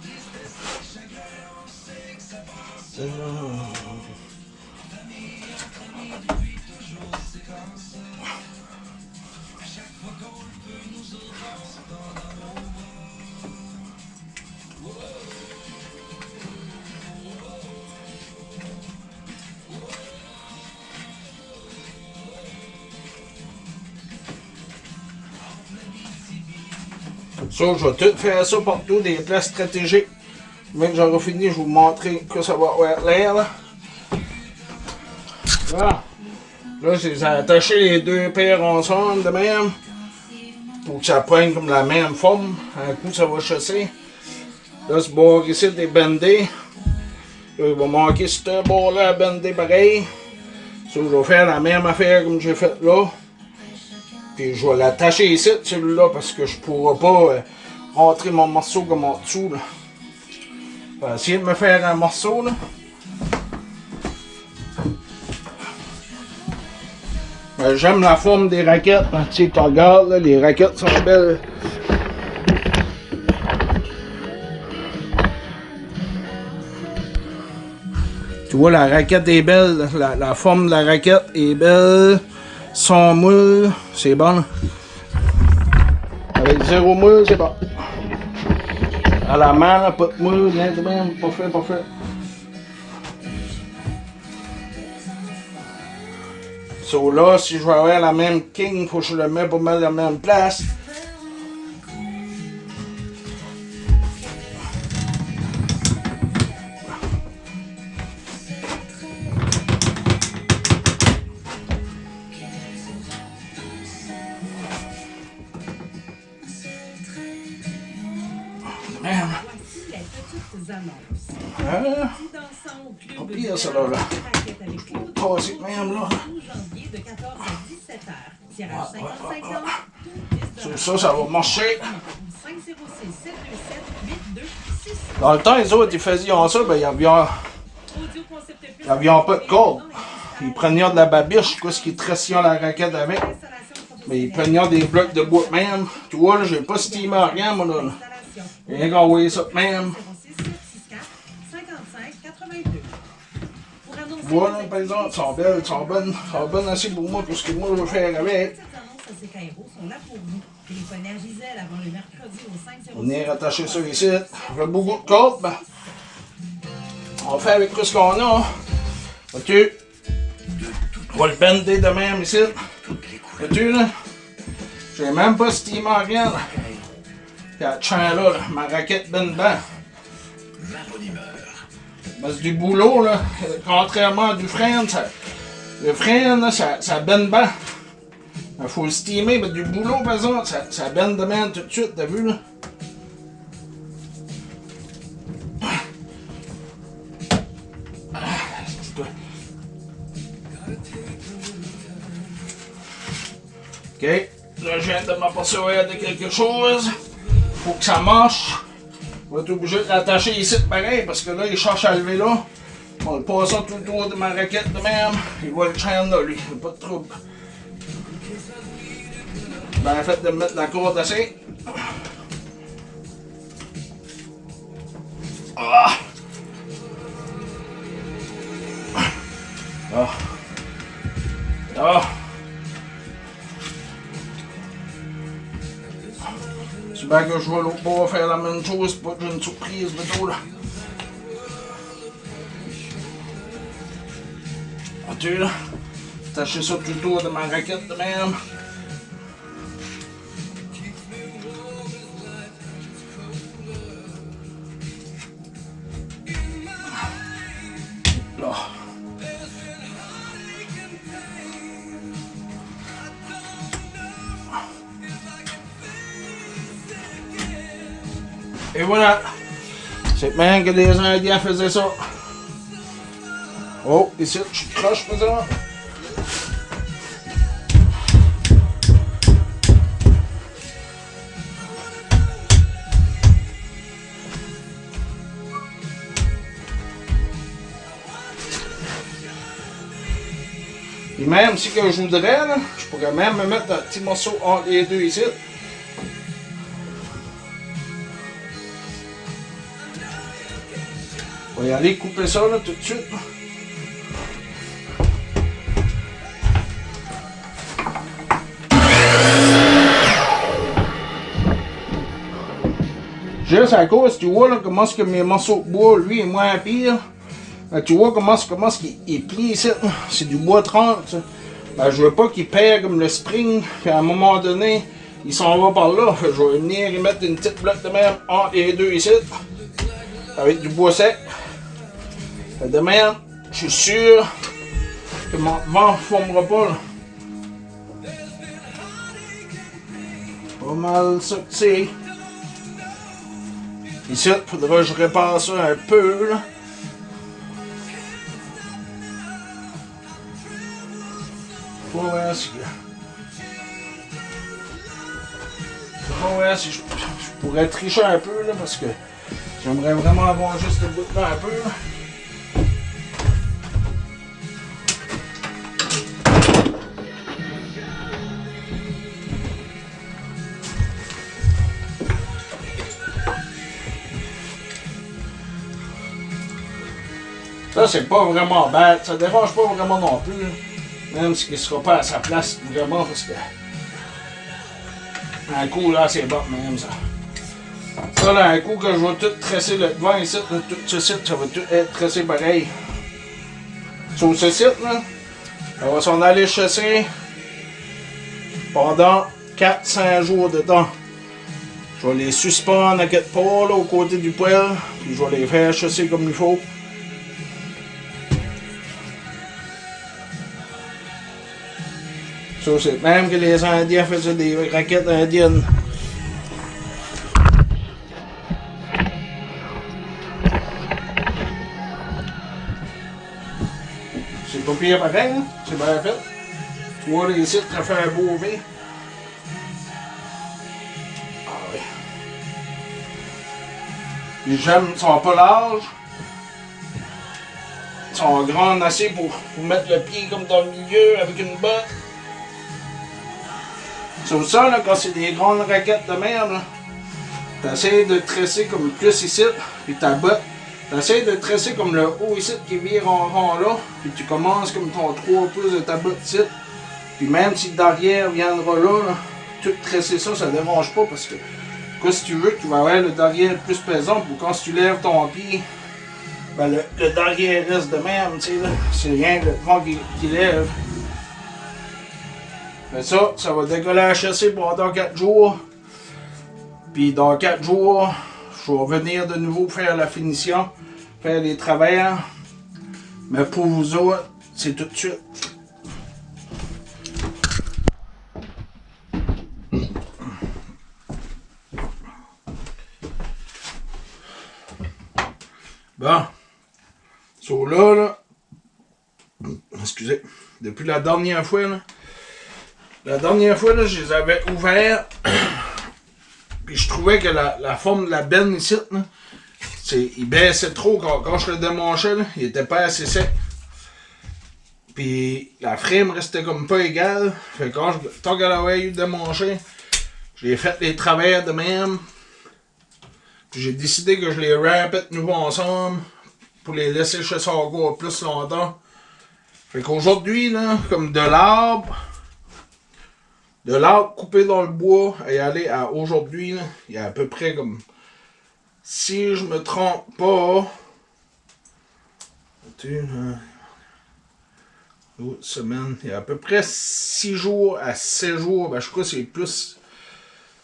S1: Ça, je vais tout faire ça partout, des places stratégiques. Même que j'aurai fini, je vais vous montrer que ça va avoir l'air. Là, là j'ai attaché les deux paires ensemble de même. Pour que ça prenne comme la même forme. Un coup, ça va chasser. Là, ce bord ici est bandé. Là, il va manquer ce bord-là à bander pareil. Ça, je vais faire la même affaire comme j'ai fait là. Puis je vais l'attacher ici, celui-là, parce que je ne pourrai pas rentrer mon morceau comme en dessous. Là. Je vais essayer de me faire un morceau. Là. J'aime la forme des raquettes. Hein. Tu sais, tu regardes, là, les raquettes sont belles. Tu vois, la raquette est belle. La forme de la raquette est belle. Sans moule, c'est bon. Avec 0 moule, c'est bon. À la main, là, pas de moule, rien de même, pas fait, pas fait. So là, si je veux avoir la même king, faut que je le mette pas mal à la même place. Pas pire ça là. Passer même là. Ça va marcher. Dans le temps, les autres, ils faisaient ça, ben, ils n'avaient pas de corde. Ils prenaient de la babiche, ce qui tressait la raquette avec. Mais ils prenaient des blocs de bois même. Tu vois, là, j'ai pas estimé rien, moi, là. J'ai rien qu'envoyé ça même. Voilà, par exemple, sont belles, sont bonnes assez pour moi, pour ce que moi je veux faire avec. On est rattaché ça ici. On fait beaucoup de cordes, ben, on fait avec tout ce qu'on a. Ok. On va le bender de même ici. Vois-tu là? J'ai même pas estimé rien là. Puis la chaîne là, ma raquette bend dedans. Ben, c'est du boulot, là. Contrairement à du frein, le frein, là, ça bend bien. Il faut le steamer, mais du boulot, par exemple, ça bend de même tout de suite, t'as vu, là? Ok, là, je viens de m'apercevoir de quelque chose. Faut que ça marche. On va être obligé de l'attacher ici pareil parce que là il cherche à lever là. On va le passer tout le tour de ma raquette de même. Il va le chaîne là, lui. Il n'y a pas de trouble. Ben, en fait de me mettre la corde assez. Ah! Ah! Ah! C'est bien que je vais l'autre bord faire la même chose, pas que j'ai une surprise bientôt là. Vois-tu là? Attacher ça tout autour de ma raquette de même. Là. Et voilà. C'est bien que des Indiens faisaient ça. Oh, ici, je suis proche, mais ça. Et même si que je voudrais, là, je pourrais même me mettre un petit morceau entre les deux ici. On va y aller couper ça là, tout de suite. Juste à cause, tu vois là, comment est-ce que mes morceaux de bois, lui, est moins pire. Ben, tu vois comment est-ce qu'il est plié ici. C'est du bois 30. Ben, je veux pas qu'il perd comme le spring. Puis à un moment donné, il s'en va par là. Je vais venir y mettre une petite bloc de même entre les deux ici. Avec du bois sec. De même, je suis sûr que mon vent ne formera pas. Là. Pas mal ça que c'est. Ici, il faudra que je répare ça un peu. Là. Faut voir si je pourrais tricher un peu là, parce que j'aimerais vraiment avoir juste le bout de là un peu. Là. Ça, c'est pas vraiment bête. Ça dérange pas vraiment non plus. Même s'il ne sera pas à sa place, vraiment, parce que. Un coup, là, c'est bon, même ça. Ça, là, un coup que je vais tout tresser le devant ici, là, tout ce site, ça va tout être tressé pareil. Sur ce site, là, on va s'en aller chasser pendant 4-5 jours de temps. Je vais les suspendre à quelque part, là, au côté du poêle, puis je vais les faire chasser comme il faut. Ça, c'est même que les Indiens faisaient des raquettes indiennes. C'est pas pire pareil, hein? C'est bien fait. Tu vois les sites, ça fait un beau V. Ah oui. Les gemmes ne sont pas larges. Ils sont grandes assez pour mettre le pied comme dans le milieu avec une botte. Sur ça, là, quand c'est des grandes raquettes de merde, t'essayes de tresser comme plus ici, puis ta botte, t'essayes de tresser comme le haut ici qui vire en rond là, puis tu commences comme ton 3 pouces de ta botte ici, puis même si derrière viendra là, tout tresser ça, ça dérange pas parce que, quoi, si tu veux, tu vas avoir le derrière plus pesant, pour quand tu lèves ton pied, ben le derrière reste de même, tu sais, là, c'est rien le devant qui lève. Mais ça va décoller à chasser pendant 4 jours. Puis dans 4 jours, je vais venir de nouveau faire la finition, faire les travers. Mais pour vous autres, c'est tout de suite. Bon. So là, excusez, depuis la dernière fois, là, je les avais ouverts. Puis je trouvais que la forme de la benne ici, là, il baissait trop quand je le démanchais, là, il était pas assez sec. Puis la frame restait comme pas égale. Fait que tant qu'elle avait eu démanché, j'ai fait les travers de même. Puis j'ai décidé que je les rappais de nouveau ensemble pour les laisser chasser encore plus longtemps. Fait qu'aujourd'hui, là, comme de l'arbre coupé dans le bois et aller à aujourd'hui, là, il y a à peu près comme, si je me trompe pas, l'autre semaine, il y a à peu près 6 jours à 7 jours, ben je crois que c'est plus,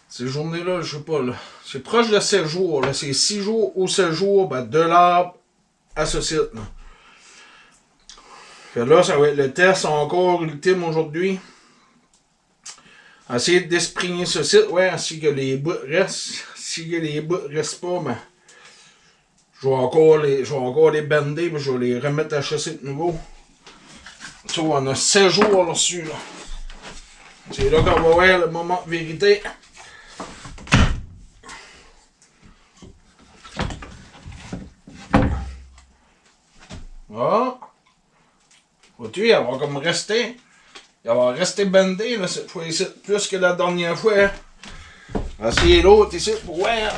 S1: ces journées-là, je sais pas, là, c'est proche de 7 jours, là, c'est 6 jours ou 7 jours, ben de l'arbre à ce site, là. Fait là, ça va être le test encore ultime aujourd'hui. Essayer d'esprigner ce site, ouais, ainsi que les bouts restent. Si les bouts restent pas, ben, je vais encore les bander, puis je vais les remettre à chasser de nouveau. Ça, on a 7 jours là-dessus, là. C'est là qu'on va voir le moment de vérité. Ah! Vois-tu, elle va comme rester. Il va rester bandé là, cette fois ici, plus que la dernière fois. On va essayer l'autre ici pour voir.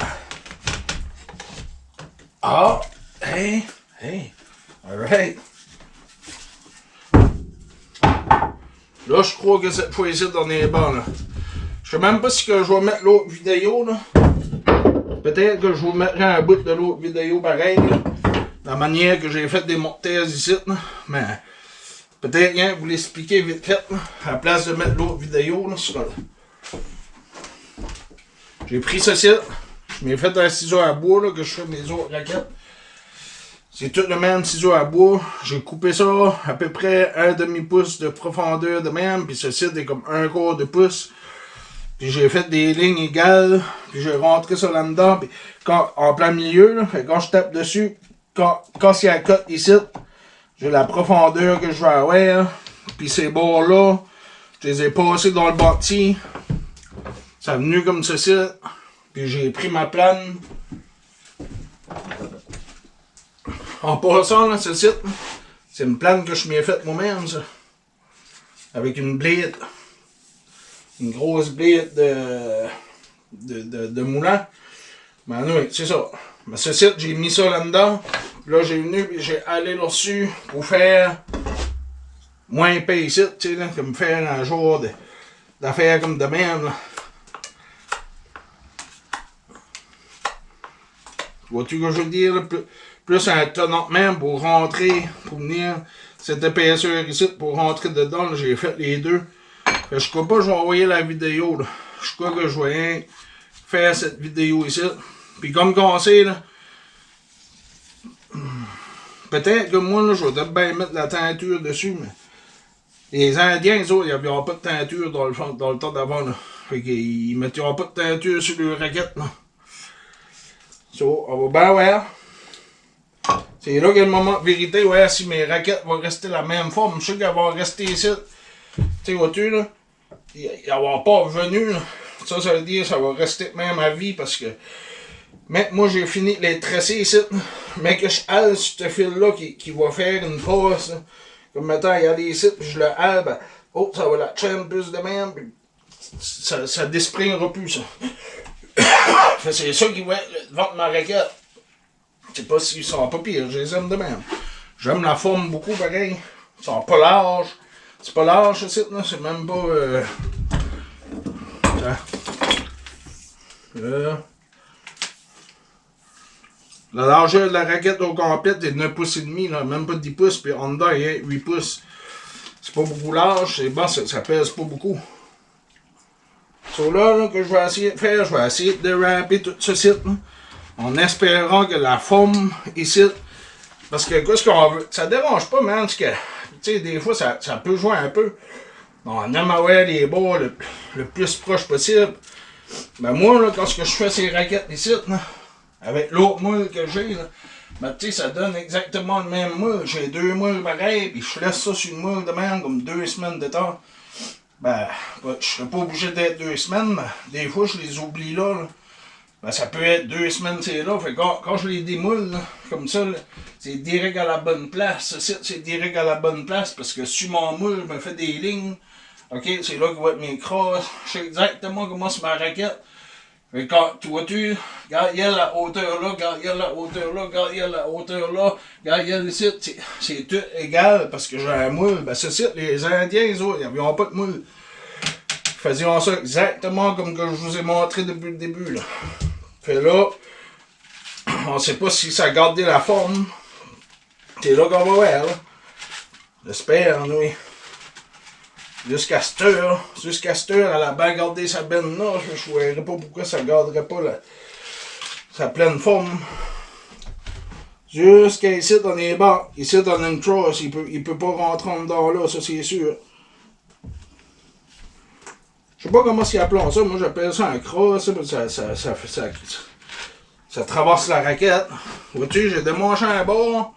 S1: Ah! Hey! Alright. Là, je crois que cette fois ici, on est bon, là. Je sais même pas si que je vais mettre l'autre vidéo, là. Peut-être que je vous mettrai un bout de l'autre vidéo pareil, là. La manière que j'ai fait des mortaises ici, là. Mais peut-être rien vous l'expliquer vite fait, là. À la place de mettre l'autre vidéo, là. J'ai pris ceci, je m'ai fait un ciseau à bois, là, que je fais mes autres raquettes. C'est tout le même ciseau à bois. J'ai coupé ça à peu près 1/2 pouce de profondeur de même. Puis ceci est comme 1/4 de pouce. Puis j'ai fait des lignes égales. Puis j'ai rentré ça là-dedans. Puis quand, en plein milieu, là, quand je tape dessus, quand il y a un cut ici, j'ai la profondeur que je vais avoir. Puis ces bords-là, je les ai passés dans le bâti. Ça a venu comme ceci. Puis j'ai pris ma plane. En passant, là, ceci, c'est une plane que je m'ai faite moi-même, ça. Avec une blade. Une grosse blade de moulin. Mais oui, c'est ça. Mais ceci, j'ai mis ça là-dedans. Là, j'ai venu et j'ai allé là-dessus pour faire moins épais ici, tu sais, là, comme faire un jour d'affaires comme de même, là. Vois-tu ce que je veux dire, là? Plus un tonnant même pour rentrer, pour venir cette épaisseur ici, pour rentrer dedans, j'ai fait les deux. Fait que je crois pas que je vais envoyer la vidéo, là. Je crois que je vais faire cette vidéo ici. Puis comme on sait, là, peut-être que moi, là, je vais bien mettre la teinture dessus, mais les Indiens, eux autres, ils n'avaient pas de teinture dans le temps d'avant, là. Fait qu'ils mettront pas de teinture sur leurs raquettes, là. So, on va bien voir. C'est là qu'il y a le moment de vérité, ouais, si mes raquettes vont rester la même forme. Je sais qu'elles vont rester ici. Tu sais, vois-tu, là, ils vont pas revenu, là. Ça veut dire que ça va rester même à vie parce que. Mais moi, j'ai fini de les tresser ici. Mais que je hale ce fil-là qui va faire une passe. Là. Comme maintenant, il y a des sites, puis je le hale, ben, oh, ça va la chaîne plus de même. Puis ça déspringera plus, ça. C'est ça qui va être le ventre de ma raquette. Je sais pas s'ils sont pas pires, je les aime de même. J'aime la forme beaucoup pareil. Ils sont pas larges. C'est pas large ce site là, c'est même pas. La largeur de la raquette au complet est de 9 pouces et demi, là, même pas de 10 pouces, puis en dedans il y a 8 pouces. C'est pas beaucoup large, c'est bon, ça pèse pas beaucoup. Sur là, que je vais essayer de faire, je vais essayer de déraper tout ce site là, en espérant que la forme ici, parce que qu'est-ce qu'on veut, ça dérange pas, man, parce que, tu sais, des fois ça peut jouer un peu. On aime avoir les bords le plus proche possible. Mais moi, là, quand je fais ces raquettes ici, là, avec l'autre moule que j'ai, là, ben, tu sais, ça donne exactement le même moule. J'ai deux moules pareils, puis je laisse ça sur une moule de même, comme 2 semaines de temps. Ben, je serais pas obligé d'être 2 semaines, mais des fois, je les oublie là. Ben, ça peut être 2 semaines, c'est là. Fait que quand je les démoule, là, comme ça, c'est direct à la bonne place. C'est direct à la bonne place, parce que sur mon moule, je me fais des lignes. Ok, c'est là que va être mes crosses. Je sais exactement comment c'est ma raquette. Fait que quand, tu vois-tu, regarde, il y a la hauteur là, regarde, il y a la hauteur là, regarde, il y a la hauteur là, regarde, il y a le site, c'est tout égal parce que j'ai un moule. Ben, ce site, les Indiens, ils n'avaient pas de moule. Ils faisaient ça exactement comme que je vous ai montré depuis le début, là. Fait là, on sait pas si ça a gardé la forme. C'est là qu'on va voir, là. J'espère, oui. Jusqu'à cette heure, elle a bien gardé sa benne là. Je ne verrais pas pourquoi ça ne garderait pas sa pleine forme. Jusqu'à ici, on est bon. Ici, on a une crosse. Il peut pas rentrer en dedans là, ça c'est sûr. Je sais pas comment ils appellent ça. Moi, j'appelle ça un cross. Ça traverse la raquette. Vois-tu, j'ai démanché un bord.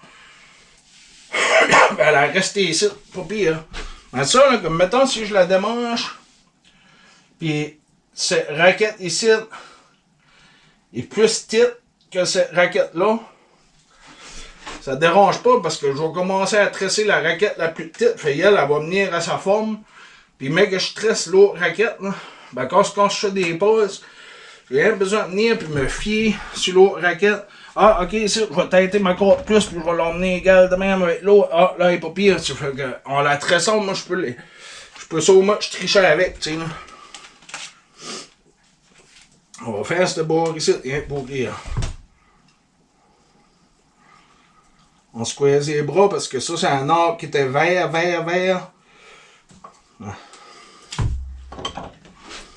S1: Elle a resté ici, pas pire. Mais ça, là, comme mettons, si je la démanche, puis cette raquette ici est plus petite que cette raquette-là, ça dérange pas parce que je vais commencer à tresser la raquette la plus petite. Fait elle va venir à sa forme. Puis mec que je stresse l'autre raquette, là, ben quand je fais des pauses, j'ai rien besoin de venir puis me fier sur l'autre raquette. Ah, ok, ici, je vais têter ma corde plus, puis je vais l'emmener égal de même avec l'autre. Ah, là, il est pas pire. Tu fait que, en la tressant, moi, je peux so much tricher avec, tu sais, là. On va faire ce bord ici, rien pour rire. On squeeze les bras parce que ça, c'est un arbre qui était vert.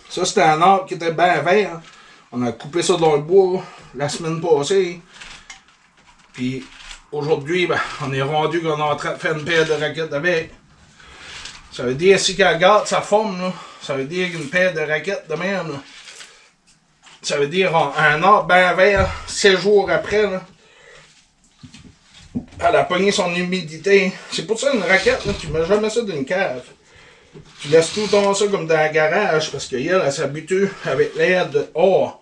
S1: Ça, c'était un arbre qui était bien vert. On a coupé ça dans le bois la semaine passée. Puis aujourd'hui, ben, on est rendu qu'on est en train de faire une paire de raquettes avec. Ça veut dire, si qu'elle garde sa forme, là, ça veut dire qu'une paire de raquettes de même, là, ça veut dire un arbre bien vert, 7 jours après, là, elle a pogné son humidité. C'est pour ça une raquette, là, tu mets jamais ça d'une cave. Tu laisses tout le temps ça comme dans le garage parce qu'elle, elle s'habitue avec l'air dehors,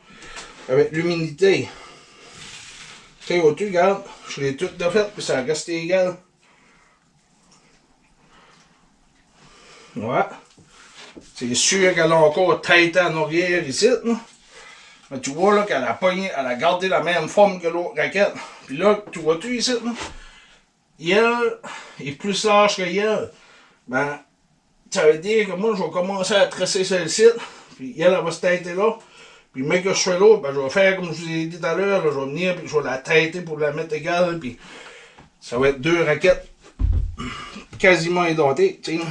S1: avec l'humidité. Tu sais, tu regarde, je l'ai tout défait puis ça a resté égal. Ouais. C'est sûr qu'elle a encore tête en arrière ici, là. Mais tu vois là qu'elle a pogné, elle a gardé la même forme que l'autre raquette. Puis là, tu vois-tu ici, là? Elle est plus large que elle. Ben, ça veut dire que moi, je vais commencer à tresser celle-ci. Puis elle va se têter là. Puis mais que je fais l'autre, ben, je vais faire comme je vous ai dit tout à l'heure. Je vais venir, puis je vais la têter pour la mettre égale. Puis ça va être 2 raquettes quasiment identiques, tu sais.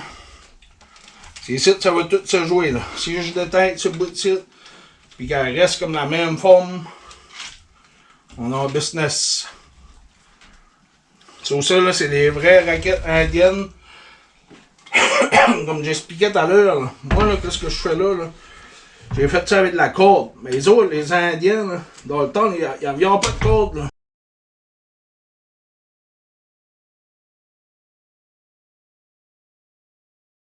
S1: C'est ici que ça va tout se jouer, là. Si je détecte ce bout de site, puis qu'elle reste comme la même forme, on a un business. Sur ça, là, c'est les vraies raquettes indiennes. Comme j'expliquais tout à l'heure, moi, là, qu'est-ce que je fais là? J'ai fait ça avec de la corde. Mais les autres, les indiens, là, dans le temps, il n'y avait pas de corde, là.